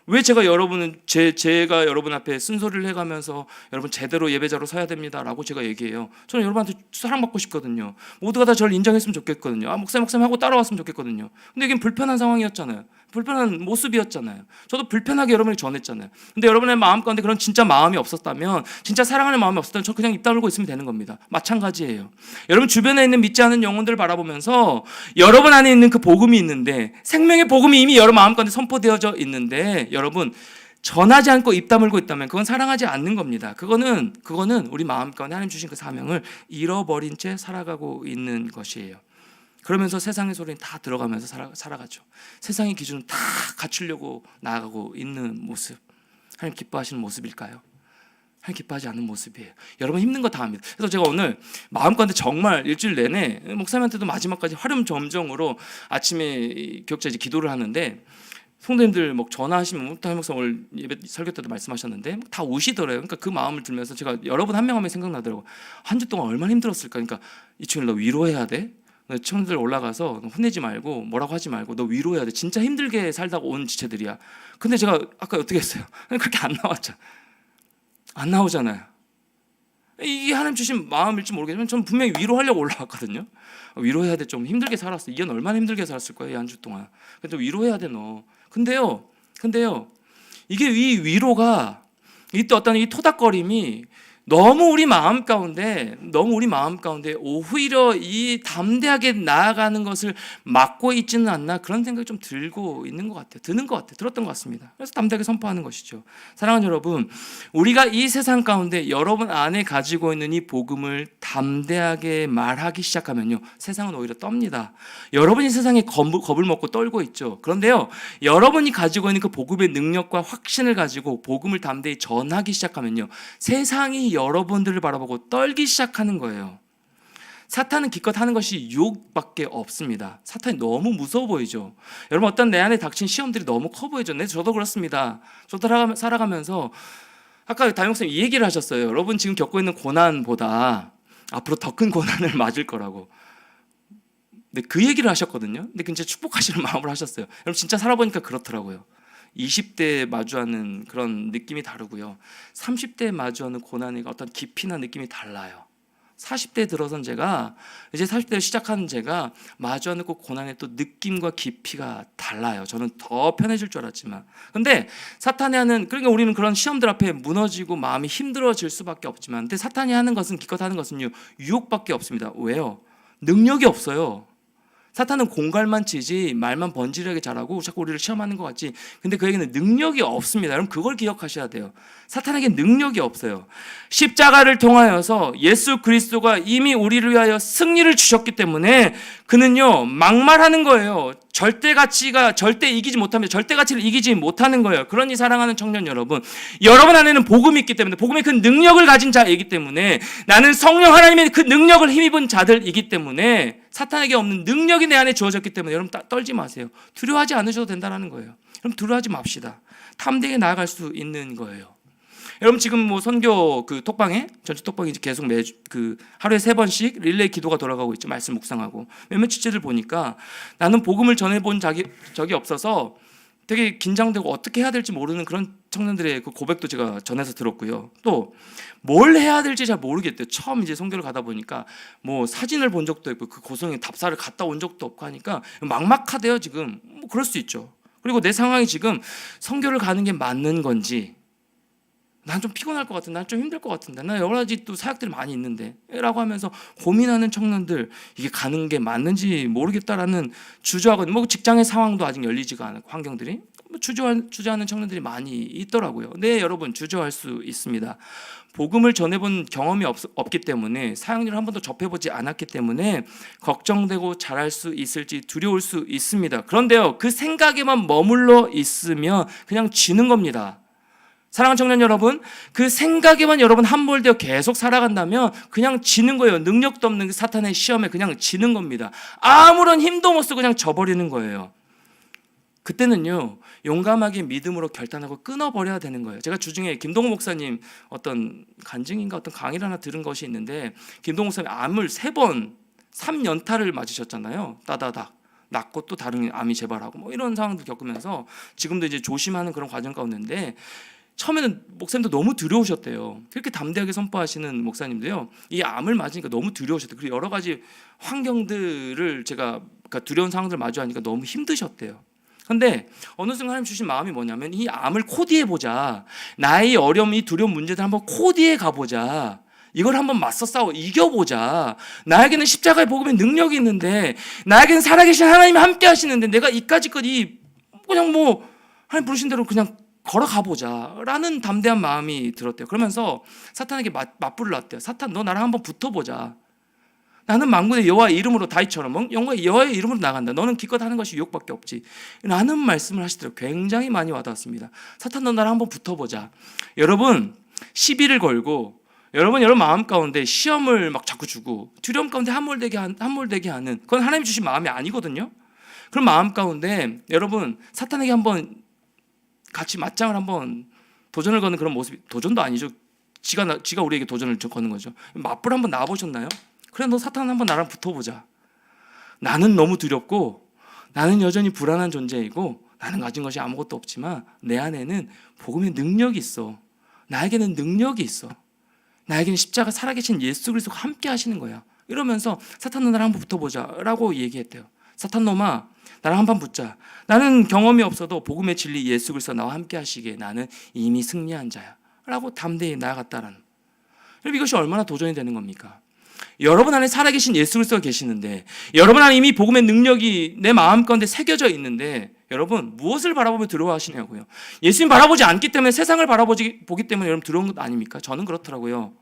왜 제가 제가 여러분 앞에 쓴소리를 해가면서 여러분 제대로 예배자로 서야 됩니다라고 제가 얘기해요. 저는 여러분한테 사랑받고 싶거든요. 모두가 다 저를 인정했으면 좋겠거든요. 목사님 하고 따라왔으면 좋겠거든요. 근데 이게 불편한 상황이었잖아요. 불편한 모습이었잖아요. 저도 불편하게 여러분에게 전했잖아요. 근데 여러분의 마음 가운데 그런 진짜 마음이 없었다면, 진짜 사랑하는 마음이 없었다면 저 그냥 입 다물고 있으면 되는 겁니다. 마찬가지예요. 여러분 주변에 있는 믿지 않는 영혼들을 바라보면서 여러분 안에 있는 그 복음이 있는데, 생명의 복음이 이미 여러분 마음 가운데 선포되어져 있는데 여러분 전하지 않고 입 다물고 있다면 그건 사랑하지 않는 겁니다. 그거는 우리 마음 가운데 하나님 주신 그 사명을 잃어버린 채 살아가고 있는 것이에요. 그러면서 세상의 소리는 다 들어가면서 살아가죠. 세상의 기준은 다 갖추려고 나아가고 있는 모습, 하나님 기뻐하시는 모습일까요? 하나님 기뻐하지 않는 모습이에요. 여러분 힘든 거 다 합니다. 그래서 제가 오늘 마음가운데 정말 일주일 내내 목사님한테도 마지막까지 화름점정으로 아침에 기억자 이제 기도를 하는데 성도님들 뭐 전화하시면 목타 목사 오늘 예배 설교 때도 말씀하셨는데 다 우시더래요. 그러니까 그 마음을 들면서 제가 여러분 한 명 한 명 생각나더라고요. 한 주 동안 얼마나 힘들었을까. 그러니까 이 친구를 너 위로해야 돼. 청년들 올라가서 혼내지 말고 뭐라고 하지 말고 너 위로해야 돼. 진짜 힘들게 살다가 온 지체들이야. 근데 제가 아까 어떻게 했어요? 그렇게 안 나왔죠. 안 나오잖아요. 이게 하나님 주신 마음일지 모르겠지만 저는 분명히 위로하려고 올라왔거든요. 위로해야 돼. 좀 힘들게 살았어. 이건 얼마나 힘들게 살았을 거예요, 한 주 동안. 근데 위로해야 돼 너. 근데요 이게 이 위로가 이때 어떤 이 토닥거림이 너무 우리 마음 가운데 오히려 이 담대하게 나아가는 것을 막고 있지는 않나 그런 생각이 좀 들고 있는 것 같아요. 들었던 것 같습니다. 그래서 담대하게 선포하는 것이죠. 사랑하는 여러분, 우리가 이 세상 가운데 여러분 안에 가지고 있는 이 복음을 담대하게 말하기 시작하면요, 세상은 오히려 떱니다. 여러분이 세상에 겁을 먹고 떨고 있죠. 그런데요, 여러분이 가지고 있는 그 복음의 능력과 확신을 가지고 복음을 담대히 전하기 시작하면요, 세상이 여러분들을 바라보고 떨기 시작하는 거예요. 사탄은 기껏 하는 것이 유혹밖에 없습니다. 사탄이 너무 무서워 보이죠. 여러분 어떤 내 안에 닥친 시험들이 너무 커 보이죠. 네, 저도 그렇습니다. 저도 살아가면서 아까 담임 목사님 이 얘기를 하셨어요. 여러분 지금 겪고 있는 고난보다 앞으로 더 큰 고난을 맞을 거라고. 근데 그 얘기를 하셨거든요. 근데 진짜 축복하시는 마음으로 하셨어요. 여러분 진짜 살아보니까 그렇더라고요. 20대에 마주하는 그런 느낌이 다르고요. 30대에 마주하는 고난의 어떤 깊이나 느낌이 달라요. 40대에 들어선 제가 이제 40대를 시작하는 제가 마주하는 그 고난의 또 느낌과 깊이가 달라요. 저는 더 편해질 줄 알았지만, 근데 사탄이 하는, 그러니까 우리는 그런 시험들 앞에 무너지고 마음이 힘들어질 수밖에 없지만, 근데 사탄이 하는 것은 기껏 하는 것은요, 유혹밖에 없습니다. 왜요? 능력이 없어요. 사탄은 공갈만 치지 말만 번지르게 잘하고 자꾸 우리를 시험하는 것 같지, 근데 그에게는 능력이 없습니다. 여러분 그걸 기억하셔야 돼요. 사탄에게 능력이 없어요. 십자가를 통하여서 예수 그리스도가 이미 우리를 위하여 승리를 주셨기 때문에 그는요 막말하는 거예요. 절대 이기지 못합니다. 절대 가치를 이기지 못하는 거예요. 그러니 사랑하는 청년 여러분, 여러분 안에는 복음이 있기 때문에, 복음의 그 능력을 가진 자이기 때문에, 나는 성령 하나님의 그 능력을 힘입은 자들이기 때문에, 사탄에게 없는 능력이 내 안에 주어졌기 때문에 여러분 떨지 마세요. 두려워하지 않으셔도 된다는 거예요. 여러분 두려워하지 맙시다. 탐대에 나아갈 수 있는 거예요. 여러분 지금 뭐 선교 그 톡방에, 전체 톡방이 이제 계속 매주 그 하루에 3번씩 릴레이 기도가 돌아가고 있죠. 말씀 묵상하고 몇몇 지체들 보니까 나는 복음을 전해본 적이 없어서 되게 긴장되고 어떻게 해야 될지 모르는 그런 청년들의 그 고백도 제가 전해서 들었고요. 또 뭘 해야 될지 잘 모르겠대요. 처음 이제 선교를 가다 보니까 뭐 사진을 본 적도 있고 그 고성에 답사를 갔다 온 적도 없고 하니까 막막하대요 지금. 뭐 그럴 수 있죠. 그리고 내 상황이 지금 선교를 가는 게 맞는 건지, 난 좀 피곤할 것 같은데, 난 좀 힘들 것 같은데, 난 여러 가지 또 사역들이 많이 있는데 라고 하면서 고민하는 청년들, 이게 가는 게 맞는지 모르겠다라는 주저하거든요. 뭐 직장의 상황도 아직 열리지가 않고 환경들이 주저하는 청년들이 많이 있더라고요. 네, 여러분 주저할 수 있습니다. 복음을 전해본 경험이 없기 때문에, 사역률을 한 번도 접해보지 않았기 때문에 걱정되고 잘할 수 있을지 두려울 수 있습니다. 그런데요, 그 생각에만 머물러 있으면 그냥 지는 겁니다. 사랑하는 청년 여러분, 그 생각에만 여러분 함몰되어 계속 살아간다면 그냥 지는 거예요. 능력도 없는 그 사탄의 시험에 그냥 지는 겁니다. 아무런 힘도 못 쓰고 그냥 져버리는 거예요. 그때는요, 용감하게 믿음으로 결단하고 끊어버려야 되는 거예요. 제가 주중에 김동호 목사님 어떤 간증인가 어떤 강의를 하나 들은 것이 있는데, 김동호 목사님 암을 3번 3연타를 맞으셨잖아요. 따다닥 낫고 또 다른 암이 재발하고 뭐 이런 상황도 겪으면서 지금도 이제 조심하는 그런 과정 가운데인데, 처음에는 목사님도 너무 두려우셨대요. 그렇게 담대하게 선포하시는 목사님도요, 이 암을 맞으니까 너무 두려우셨대요. 그리고 여러 가지 환경들을 제가 그러니까 두려운 상황들을 마주하니까 너무 힘드셨대요. 근데 어느 순간 하나님 주신 마음이 뭐냐면, 이 암을 코디해보자. 나의 어려움, 이 두려운 문제들 한번 코디해 가보자. 이걸 한번 맞서 싸워 이겨보자. 나에게는 십자가의 복음의 능력이 있는데, 나에게는 살아계신 하나님이 함께 하시는데, 내가 이까짓 것 그냥 뭐 하나님 부르신 대로 그냥 걸어가보자 라는 담대한 마음이 들었대요. 그러면서 사탄에게 맞불을 놨대요. 사탄, 너 나랑 한번 붙어보자. 나는 만군의 여호와의 이름으로 다윗처럼 여호와의 이름으로 나간다. 너는 기껏 하는 것이 유혹밖에 없지. 라는 말씀을 하시더라고요. 굉장히 많이 와닿았습니다. 사탄 너 나랑 한번 붙어보자. 여러분 시비를 걸고 여러분 마음 가운데 시험을 막 자꾸 주고 두려움 가운데 함몰되게 하는 그건 하나님 주신 마음이 아니거든요. 그런 마음 가운데 여러분 사탄에게 한번 같이 맞짱을 한번 도전을 거는 그런 모습이 도전도 아니죠. 지가 우리에게 도전을 거는 거죠. 맞불 한번 나와보셨나요? 그래 너 사탄 한번 나랑 붙어보자. 나는 너무 두렵고 나는 여전히 불안한 존재이고 나는 가진 것이 아무것도 없지만 내 안에는 복음의 능력이 있어. 나에게는 능력이 있어. 나에게는 십자가 살아계신 예수 그리스도가 함께 하시는 거야. 이러면서 사탄 너 나랑 한번 붙어보자 라고 얘기했대요. 사탄 놈아 나랑 한번 붙자. 나는 경험이 없어도 복음의 진리 예수 그리스도 나와 함께 하시기에 나는 이미 승리한 자야 라고 담대히 나아갔다라는. 여러분 이것이 얼마나 도전이 되는 겁니까? 여러분 안에 살아계신 예수 그리스도가 계시는데 여러분 안에 이미 복음의 능력이 내 마음 가운데 새겨져 있는데 여러분 무엇을 바라보며 두려워하시냐고요. 예수님 바라보지 않기 때문에 세상을 보기 때문에 여러분 두려운 것 아닙니까? 저는 그렇더라고요.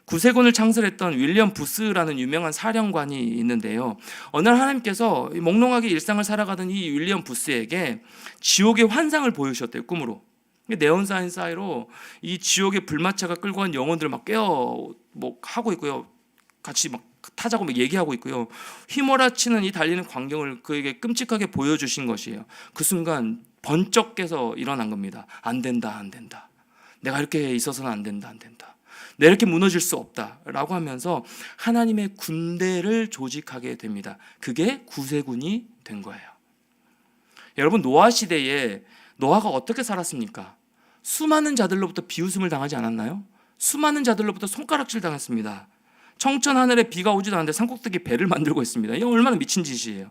구세군을 창설했던 윌리엄 부스라는 유명한 사령관이 있는데요. 어느 날 하나님께서 몽롱하게 일상을 살아가던 이 윌리엄 부스에게 지옥의 환상을 보여주셨대요. 꿈으로. 네온사인 사이로 이 지옥의 불마차가 끌고 간 영혼들을 막 깨어 하고 있고요. 같이 막 타자고 막 얘기하고 있고요. 휘몰아치는 이 달리는 광경을 그에게 끔찍하게 보여주신 것이에요. 그 순간 번쩍 깨서 일어난 겁니다. 안 된다. 내가 이렇게 있어서는 안 된다. 내가 이렇게 무너질 수 없다라고 하면서 하나님의 군대를 조직하게 됩니다. 그게 구세군이 된 거예요. 여러분 노아 시대에 노아가 어떻게 살았습니까? 수많은 자들로부터 비웃음을 당하지 않았나요? 수많은 자들로부터 손가락질 당했습니다. 청천 하늘에 비가 오지도 않는데 산꼭대기에 배를 만들고 있습니다. 이게 얼마나 미친 짓이에요.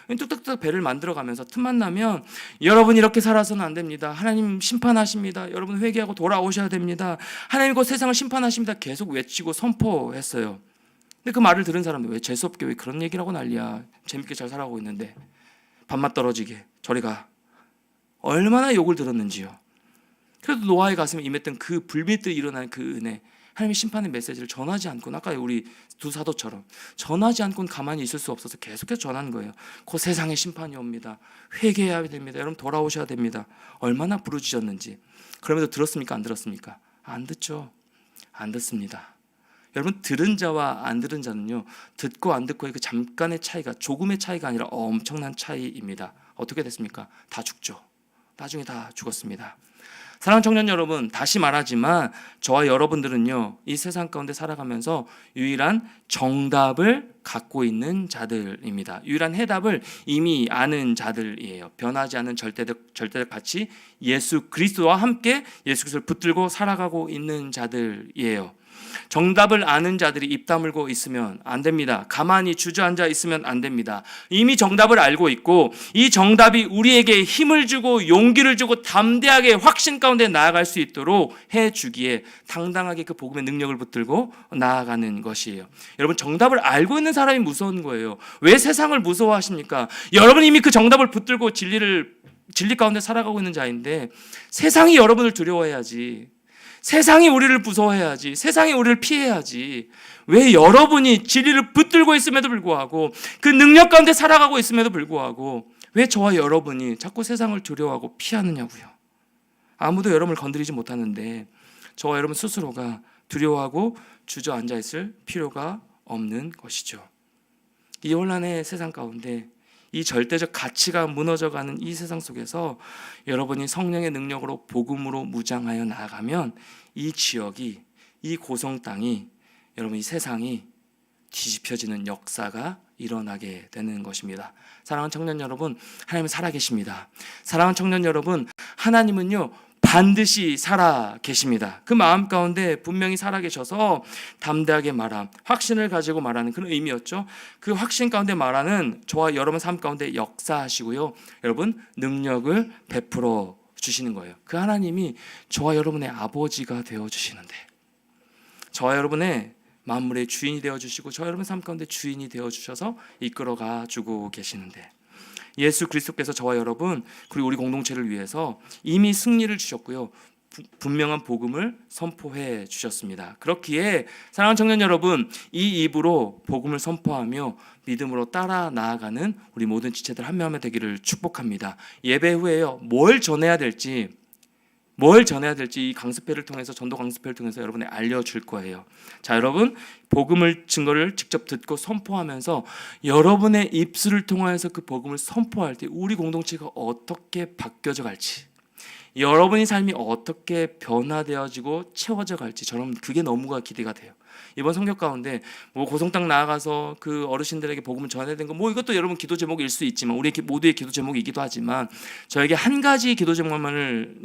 뚝딱뚝딱 배를 만들어가면서 틈만 나면 여러분 이렇게 살아서는 안 됩니다. 하나님 심판하십니다. 여러분 회개하고 돌아오셔야 됩니다. 하나님 곧 세상을 심판하십니다. 계속 외치고 선포했어요. 근데 그 말을 들은 사람들 왜 재수없게 왜 그런 얘기를 하고 난리야. 재밌게 잘 살아가고 있는데 밥맛 떨어지게 저리 가. 얼마나 욕을 들었는지요. 그래도 노아의 가슴에 임했던 그 불빛들이 일어나는 그 은혜, 하나님의 심판의 메시지를 전하지 않고는 아까 우리 두 사도처럼 전하지 않고는 가만히 있을 수 없어서 계속해서 전하는 거예요. 곧 세상의 심판이 옵니다. 회개해야 됩니다. 여러분 돌아오셔야 됩니다. 얼마나 부르짖었는지. 그럼에도 들었습니까? 안 들었습니까? 안 듣죠. 안 듣습니다. 여러분 들은 자와 안 들은 자는요, 듣고 안 듣고의 그 잠깐의 차이가, 조금의 차이가 아니라 엄청난 차이입니다. 어떻게 됐습니까? 다 죽죠. 나중에 다 죽었습니다. 사랑하는 청년 여러분, 다시 말하지만 저와 여러분들은요, 이 세상 가운데 살아가면서 유일한 정답을 갖고 있는 자들입니다. 유일한 해답을 이미 아는 자들이에요. 변하지 않는 절대적 가치, 예수 그리스도와 함께 예수 그리스도를 붙들고 살아가고 있는 자들이에요. 정답을 아는 자들이 입 다물고 있으면 안 됩니다. 가만히 주저앉아 있으면 안 됩니다. 이미 정답을 알고 있고 이 정답이 우리에게 힘을 주고 용기를 주고 담대하게 확신 가운데 나아갈 수 있도록 해주기에 당당하게 그 복음의 능력을 붙들고 나아가는 것이에요. 여러분 정답을 알고 있는 사람이 무서운 거예요. 왜 세상을 무서워하십니까? 여러분 이미 그 정답을 붙들고 진리 가운데 살아가고 있는 자인데 세상이 여러분을 두려워해야지. 세상이 우리를 무서워해야지. 세상이 우리를 피해야지. 왜 여러분이 진리를 붙들고 있음에도 불구하고 그 능력 가운데 살아가고 있음에도 불구하고 왜 저와 여러분이 자꾸 세상을 두려워하고 피하느냐고요. 아무도 여러분을 건드리지 못하는데 저와 여러분 스스로가 두려워하고 주저앉아 있을 필요가 없는 것이죠. 이 혼란의 세상 가운데 이 절대적 가치가 무너져가는 이 세상 속에서 여러분이 성령의 능력으로 복음으로 무장하여 나아가면 이 지역이, 이 고성 땅이, 여러분 이 세상이 뒤집혀지는 역사가 일어나게 되는 것입니다. 사랑하는 청년 여러분, 하나님은 살아계십니다. 사랑하는 청년 여러분, 하나님은요 반드시 살아 계십니다. 그 마음 가운데 분명히 살아 계셔서 담대하게 말함, 확신을 가지고 말하는 그런 의미였죠. 그 확신 가운데 말하는 저와 여러분 삶 가운데 역사하시고요, 여러분 능력을 베풀어 주시는 거예요. 그 하나님이 저와 여러분의 아버지가 되어 주시는데, 저와 여러분의 만물의 주인이 되어 주시고 저와 여러분 삶 가운데 주인이 되어 주셔서 이끌어가 주고 계시는데, 예수 그리스도께서 저와 여러분 그리고 우리 공동체를 위해서 이미 승리를 주셨고요, 분명한 복음을 선포해 주셨습니다. 그렇기에 사랑하는 청년 여러분, 이 입으로 복음을 선포하며 믿음으로 따라 나아가는 우리 모든 지체들 한 명 한 명 되기를 축복합니다. 예배 후에요, 뭘 전해야 될지 이 강습회를 통해서, 전도 강습회를 통해서 여러분에 알려줄 거예요. 자, 여러분, 복음을 증거를 직접 듣고 선포하면서 여러분의 입술을 통하여서 그 복음을 선포할 때 우리 공동체가 어떻게 바뀌어져 갈지, 여러분의 삶이 어떻게 변화되어지고 채워져 갈지, 저는 그게 너무가 기대가 돼요. 이번 성격 가운데 뭐 고성땅 나아가서 그 어르신들에게 복음을 전해야 되는 거, 뭐 이것도 여러분 기도 제목일 수 있지만, 우리 모두의 기도 제목이기도 하지만, 저에게 한 가지 기도 제목만을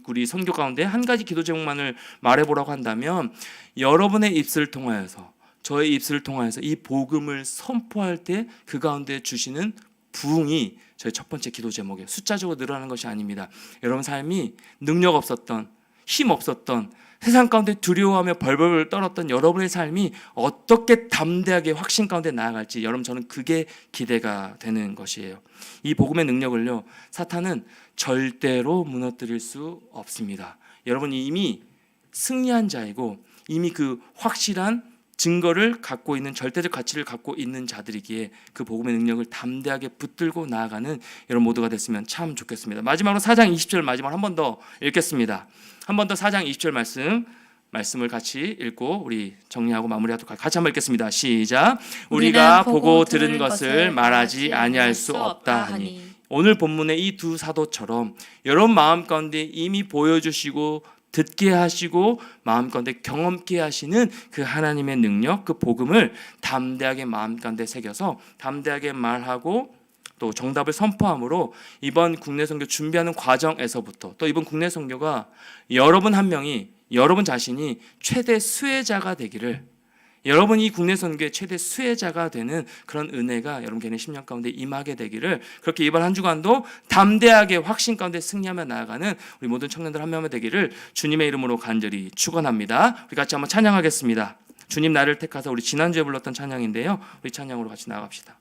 우리 선교 가운데 한 가지 기도 제목만을 말해보라고 한다면, 여러분의 입술을 통하여서, 저의 입술을 통하여서 이 복음을 선포할 때 그 가운데 주시는 부흥이 저의 첫 번째 기도 제목이에요. 숫자적으로 늘어나는 것이 아닙니다. 여러분 삶이 능력 없었던, 힘 없었던, 세상 가운데 두려워하며 벌벌 떨었던 여러분의 삶이 어떻게 담대하게 확신 가운데 나아갈지, 여러분 저는 그게 기대가 되는 것이에요. 이 복음의 능력을요, 사탄은 절대로 무너뜨릴 수 없습니다. 여러분이 이미 승리한 자이고 이미 그 확실한 증거를 갖고 있는, 절대적 가치를 갖고 있는 자들이기에 그 복음의 능력을 담대하게 붙들고 나아가는 여러분 모두가 됐으면 참 좋겠습니다. 마지막으로 4장 20절 마지막으로 한 번 더 읽겠습니다. 한 번 더 4장 20절 말씀을 같이 읽고 우리 정리하고 마무리하도록 할게요. 같이 한번 읽겠습니다. 시작. 우리가 보고 들은 것을 말하지 아니할 수 없다 하니. 오늘 본문의 이 두 사도처럼 여러분 마음 가운데 이미 보여주시고 듣게 하시고 마음 가운데 경험케 하시는 그 하나님의 능력, 그 복음을 담대하게 마음 가운데 새겨서 담대하게 말하고 또 정답을 선포함으로 이번 국내 선교 준비하는 과정에서부터, 또 이번 국내 선교가 여러분 한 명이, 여러분 자신이 최대 수혜자가 되기를, 여러분이 국내 선교의 최대 수혜자가 되는 그런 은혜가 여러분 개인의 심령 가운데 임하게 되기를, 그렇게 이번 한 주간도 담대하게 확신 가운데 승리하며 나아가는 우리 모든 청년들 한 명이 되기를 주님의 이름으로 간절히 축원합니다. 우리 같이 한번 찬양하겠습니다. 주님 나를 택하사, 우리 지난주에 불렀던 찬양인데요, 우리 찬양으로 같이 나아갑시다.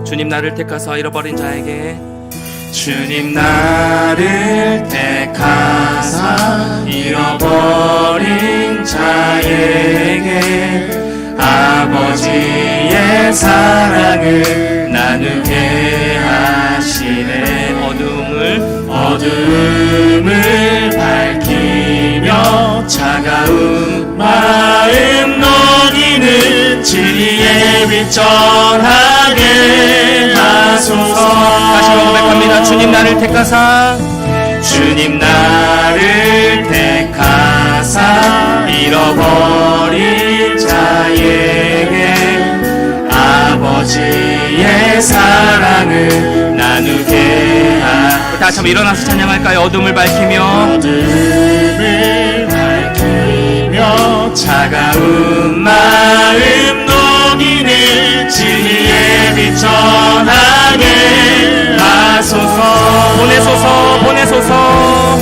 주님 나를 택하사 잃어버린 자에게, 주님 나를 택하사 잃어버린 자에게 아버지의 사랑을 나누게 하시네. 어둠을 밝히며 차가운 마음 녹이는 진리의 빛 전하게 하소서. 다시 한번 고백합니다. 주님 나를 택하사, 주님 나를 택하사 잃어버린 자에게 아버지의 사랑을 나누게 하시네. 다시 한번 일어나서 찬양할까요? 어둠을 밝히며 차가운 마음 녹이는 진리의 빛 전하게 하소서. 보내소서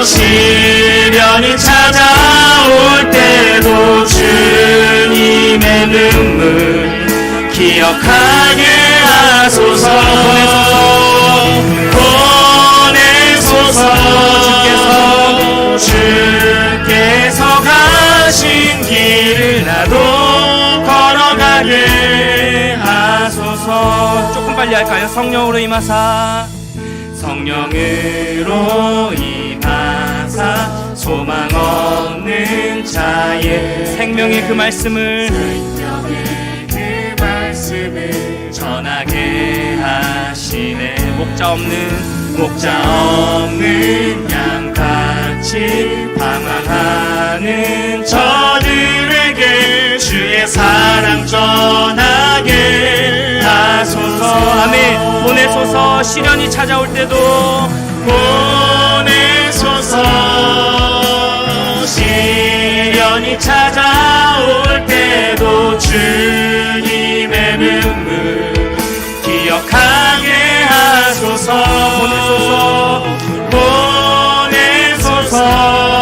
시련이 찾아올 때도 주님의 눈물 기억하게 하소서. 주께서 가신 길을 나도 걸어가게 하소서. 조금 빨리 할까요? 성령으로 임하사, 성령으로 임하사 소망 없는 자의 생명의 그 말씀을 전하게 하시네. 목자 없는 양같이 방황하는 저들에게 주의 사랑 전하게 하소서. 아멘. 보내소서. 시련이 찾아올 때도 보내소서. 시련이 찾아올 때도 주님의 눈물 기억하게 하소서. 보내소서. 보내소서.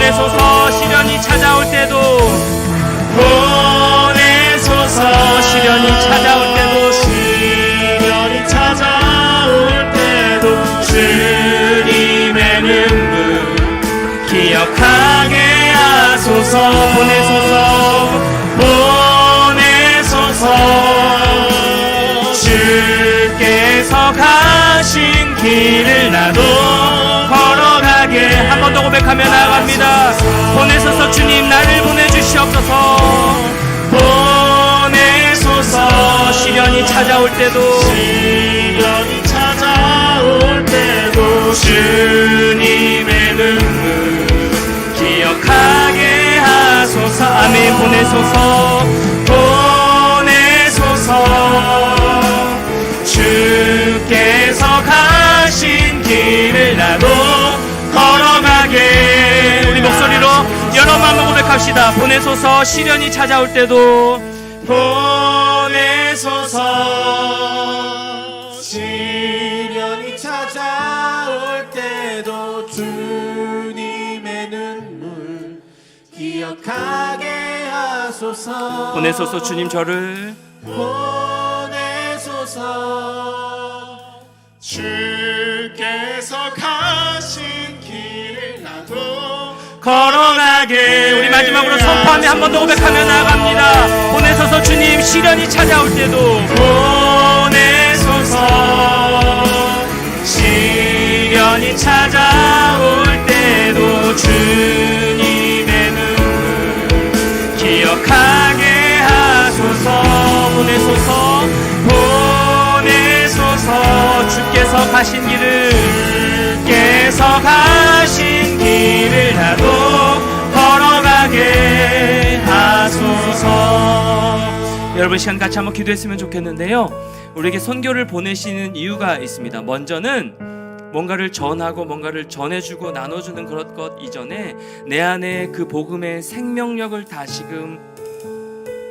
보내소서. 시련이 찾아올 때도 보내소서. 시련이 찾아올 때도 시련이 찾아올 때도 주님의 눈물 기억하게 하소서. 보내소서. 보내소서. 주께서 가신 길을 나도 걸어가게. 한 번 더 고백하며 나아갑니다. 보내소서. 주님 나를 보내주시옵소서. 보내소서. 시련이 찾아올 때도 시련이 찾아올 때도 주님의 눈물 기억하게 하소서. 아멘. 보내소서. 보내소서. 주께서 가신 길을 나도 걸어가게. 우리 목소리로 여러 마음으로 고백합시다. 보내소서. 시련이 찾아올 때도 보내소서. 시련이 찾아올 때도 주님의 눈물 기억하게 하소서. 보내소서. 주님 저를 보내소서. 주께서 가신 길을 나도 걸어가게. 우리 마지막으로 선포하며 한 번 더 고백하며 나아갑니다. 보내소서. 주님 시련이 찾아올 때도 보내소서. 시련이 찾아올 때도 주님의 눈물 기억하게 하소서. 보내소서. 보내소서. 주께서 가신 길을 주께서 가신 길을 나도 걸어가게 하소서. 여러분 시간 같이 한번 기도했으면 좋겠는데요. 우리에게 선교를 보내시는 이유가 있습니다. 먼저는 뭔가를 전하고 뭔가를 전해주고 나눠주는 그런 것 이전에 내 안에 그 복음의 생명력을 다시금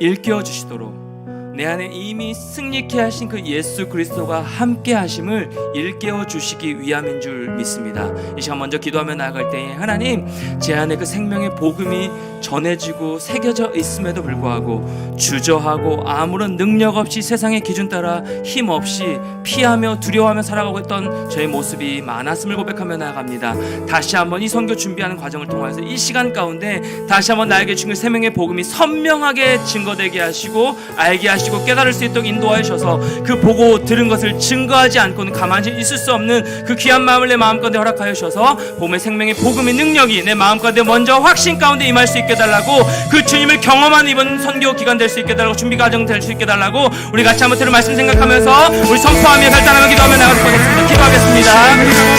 일깨워 주시도록 내 안에 이미 승리케 하신 그 예수 그리스도가 함께 하심을 일깨워 주시기 위함인 줄 믿습니다. 이 시간 먼저 기도하며 나아갈 때에 하나님, 제 안에 그 생명의 복음이 전해지고 새겨져 있음에도 불구하고 주저하고 아무런 능력 없이 세상의 기준 따라 힘 없이 피하며 두려워하며 살아가고 있던 저의 모습이 많았음을 고백하며 나아갑니다. 다시 한번 이 선교 준비하는 과정을 통해서 이 시간 가운데 다시 한번 나에게 주신 생명의 복음이 선명하게 증거되게 하시고 알게 하시고 깨달을 수 있도록 인도하여 주셔서 그 보고 들은 것을 증거하지 않고는 가만히 있을 수 없는 그 귀한 마음을 내 마음 가운데 허락하여 주셔서 봄의 생명의 복음의 능력이 내 마음 가운데 먼저 확신 가운데 임할 수 있게 달라고, 그 주님을 경험한 이번 선교 기간 될 수 있게 달라고, 준비 과정 될 수 있게 달라고 우리 같이 한번 들은 말씀 생각하면서 우리 선포하며 결단하며 기도하며 나가도록 하겠습니다. 기도하겠습니다.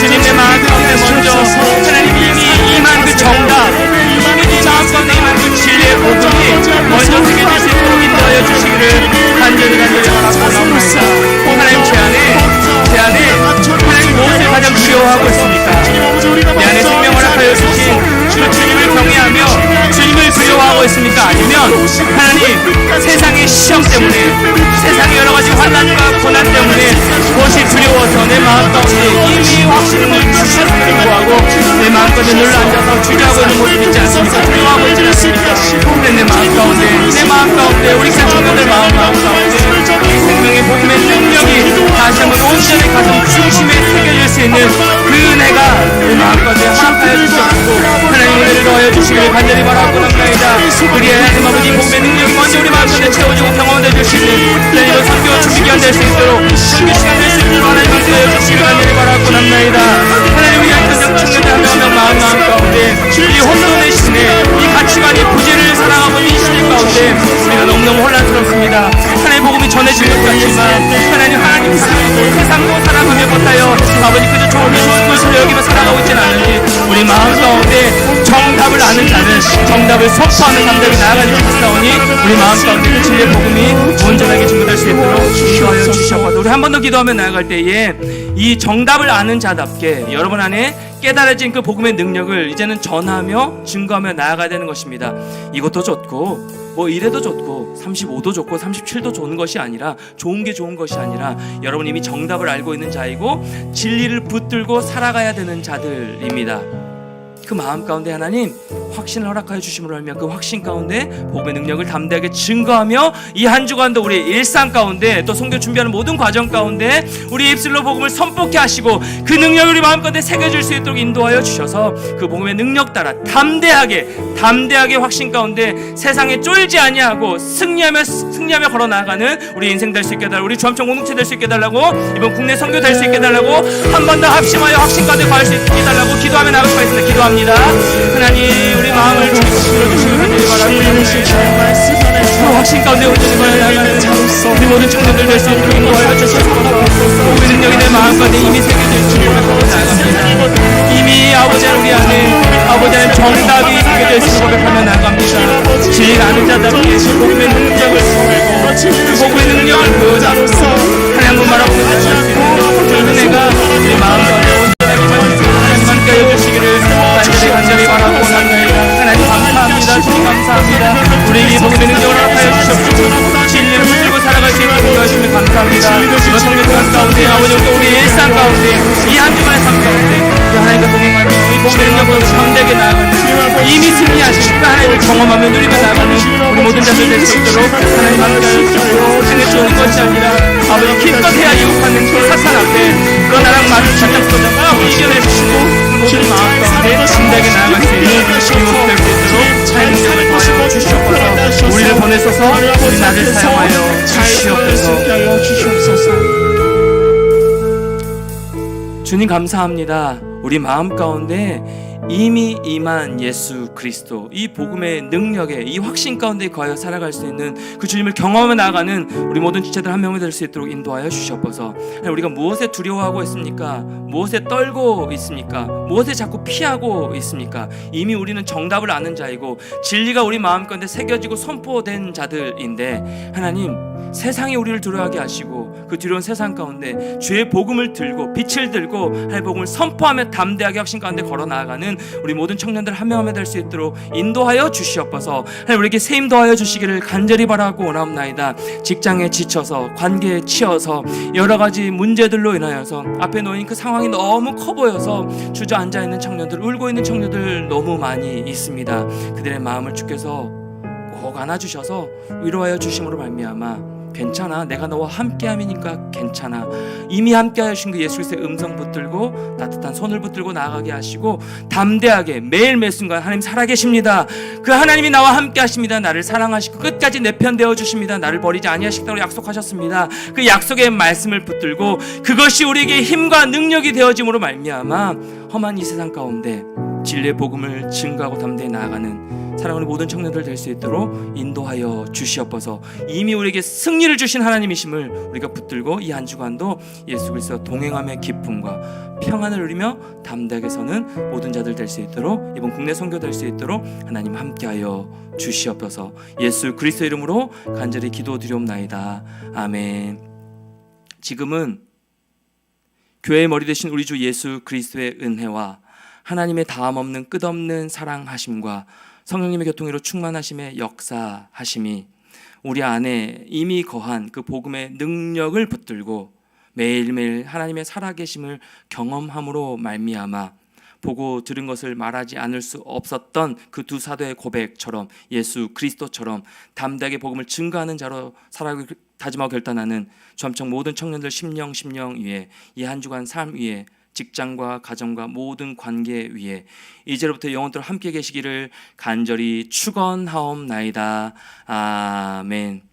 주님 내 마음 가운데 먼저 하나님 이미 임한 그 정답, 이미 네 마음 가운데 임한 그 진리의 복음이 먼저 새겨질 수 있도록 인도하여 주시기를 간절히 바라옵나이다. 하나님 제 안에 하나님 무엇을 가장 두려워하고 있습니까? 내 안에 생명을 허락하여 주신 그 주님을 경외하며 주님을 두려워하고 있습니까? 아니면 하나님 세상의 시험 때문에, 세상의 여러 가지 환난과 고난 때문에 무엇이 두려워서 내 마음 가운데 이미 확신을 주셨음에도 불구하고 내 마음 가운데 눌러 앉아서 주저하고 있는 모습이 있지 않습니까? 두려워하고 있지 않습니까? 내 마음 가운데 우리 가족들 마음 가운데 이 생명의 복음의 능력이 다시 한번 온전히 가슴 중심에 새겨질 수 있는 그 은혜가 내 마음 가운데 허락하여 주셨고 하나님 은혜를 더하여 주시기를 간절히 바라고 합니다. 우리 하나님 아버지 복음의 능력이 먼저 우리 마음 가운데 채워지고 경험해 주시는 하나님 선교 준비 기간 될 수 있도록 선교 시간 될 수 있도록 하나님 함께하여 주시기를 간절히 바라고 합니다. 하나님 우리 한편적 청년들 하나님 마음 가운데 이 혼돈의 시대, 이 가치관이 부재를 살아가고 있는 시대 가운데 우리가 너무너무 혼란스럽습니다. 하나님 복음이 전해질 것 같지만 하나님 세상도 살아가며 못하여 아버지 그저 좋은 것을 여기며 살아가고 있지는 않은지 우리 마음 가운데 정답을 아는 자는 정답을 선포하는 감정이 나아가는 것이사오니 우리 마음 가운데 그 진리의 복음이 온전하게 증거될 수 있도록 인도하여 주시옵소서. 우리 한 번 더 기도하며 나아갈 때에 이 정답을 아는 자답게 여러분 안에 깨달아진 그 복음의 능력을 이제는 전하며 증거하며 나아가야 되는 것입니다. 이것도 좋고 뭐 이래도 좋고 35도 좋고 37도 좋은 것이 아니라, 좋은 게 좋은 것이 아니라 여러분 이미 정답을 알고 있는 자이고 진리를 붙들고 살아가야 되는 자들입니다. 그 마음 가운데 하나님 확신을 허락하여 주심으로 알며 그 확신 가운데 복음의 능력을 담대하게 증거하며 이 한 주간도 우리 일상 가운데 또 선교 준비하는 모든 과정 가운데 우리 입술로 복음을 선포케 하시고 그 능력을 우리 마음 가운데 새겨질 수 있도록 인도하여 주셔서 그 복음의 능력 따라 담대하게 확신 가운데 세상에 쫄지 아니하고 승리하며 걸어 나가는 우리 인생 될 수 있게 해달라고, 우리 주암청 공동체 될 수 있게 해달라고, 이번 국내 선교 될 수 있게 해달라고, 한 번 더 합심하여 확신 가운데 가할 수 있게 해달라고 기도하며 나갈 수가 있습니다. 기도합니다. 하나님, 우리 마음을 주시기를 간절히 바라고 그 확신 가운데 온전히 나가는 우리 모든 청년들 될 수 있도록 인도하여 주셔서 복음의 능력이 내 마음 가운데 이미 새겨져 있음을 나갑니다. 이미 아버지 우리 안에 아버지 안에 정답이 새겨져 있음을 고백하며 나갑니다. 진리를 아는 자답게 그 복음의 능력을 그 복음의 능력을 보여주소서. 하나님 말하고 있는 그 은혜가 내 마음 가운데 온전하게 하나님 여주시기를 간절히 바라고 나갑니다. 하나님 감사합니다. 주님 감사합니다. 우리에게 복음의 능력을 허락하여 주셨고 진리를 붙들고 살아갈 수 있도록 도와주시면 감사합니다. 이번 성경 가운데 아버지 우리 일상 가운데 이 한 주간의 삶 가운데 하나님과 동행하며 이 복음의 능력으로 담대하게 나아가는 이미 승리하신 그 하나님을 경험하며 누리며 나아가는 우리 모든 자들 될 수 있도록 하나님 함께하여 주시고 생에 좋은 것이 아니라 아버지 기껏 해야 유혹하는 그 사탄 앞에 그 나랑 마주치는 소자가 이겨내 주시고 모든 마음 가운데 담대하게 나아갈 수 있는 이 모습 될 수 있도록 하나님 능력을 더하여 주시옵소서. 우리를 보내소서 우리 나를 사용하여 주시옵소서. 주님 감사합니다. 우리 마음 가운데 이미 임한 예수 그리스도 이 복음의 능력에 이 확신 가운데 거하여 살아갈 수 있는 그 주님을 경험하며 나아가는 우리 모든 지체들 한 명이 될 수 있도록 인도하여 주시옵소서. 우리가 무엇에 두려워하고 있습니까? 무엇에 떨고 있습니까? 무엇에 자꾸 피하고 있습니까? 이미 우리는 정답을 아는 자이고 진리가 우리 마음 가운데 새겨지고 선포된 자들인데 하나님 세상이 우리를 두려워하게 하시고 그 두려운 세상 가운데 주의 복음을 들고 빛을 들고 하나님의 복음을 선포하며 담대하게 확신 가운데 걸어 나아가는 우리 모든 청년들 한 명 한 명 될 수 있도록 인도하여 주시옵소서. 하나님 우리에게 세임 더하여 주시기를 간절히 바라고 원하옵나이다. 직장에 지쳐서 관계에 치여서 여러 가지 문제들로 인하여서 앞에 놓인 그 상황이 너무 커 보여서 주저앉아 있는 청년들, 울고 있는 청년들 너무 많이 있습니다. 그들의 마음을 주께서 꼭 안아주셔서 위로하여 주심으로 말미암아 괜찮아, 내가 너와 함께함이니까 괜찮아, 이미 함께하신 그 예수 그리스도의 음성 붙들고 따뜻한 손을 붙들고 나아가게 하시고 담대하게 매일 매 순간 하나님 살아계십니다. 그 하나님이 나와 함께하십니다. 나를 사랑하시고 끝까지 내 편 되어 주십니다. 나를 버리지 아니하시겠다고 약속하셨습니다. 그 약속의 말씀을 붙들고 그것이 우리에게 힘과 능력이 되어짐으로 말미암아 험한 이 세상 가운데 진리의 복음을 증거하고 담대히 나아가는 사랑하는 모든 청년들 될 수 있도록 인도하여 주시옵소서. 이미 우리에게 승리를 주신 하나님이심을 우리가 붙들고 이 한 주간도 예수 그리스도와 동행함의 기쁨과 평안을 누리며 담대하게 서는 모든 자들 될 수 있도록 이번 국내 선교 될 수 있도록 하나님 함께하여 주시옵소서. 예수 그리스도 이름으로 간절히 기도드리옵나이다. 아멘. 지금은 교회의 머리 되신 우리 주 예수 그리스도의 은혜와 하나님의 다함없는 끝없는 사랑하심과 성령님의 교통으로 충만하심의 역사하심이 우리 안에 이미 거한 그 복음의 능력을 붙들고 매일매일 하나님의 살아계심을 경험함으로 말미암아 보고 들은 것을 말하지 않을 수 없었던 그 두 사도의 고백처럼 예수 그리스도처럼 담대하게 복음을 증거하는 자로 살아가기를 다짐하고 결단하는 주암청 모든 청년들 심령 위에 이 한 주간 삶 위에 직장과 가정과 모든 관계 위에 이제로부터 영원토록 함께 계시기를 간절히 축원하옵나이다. 아멘.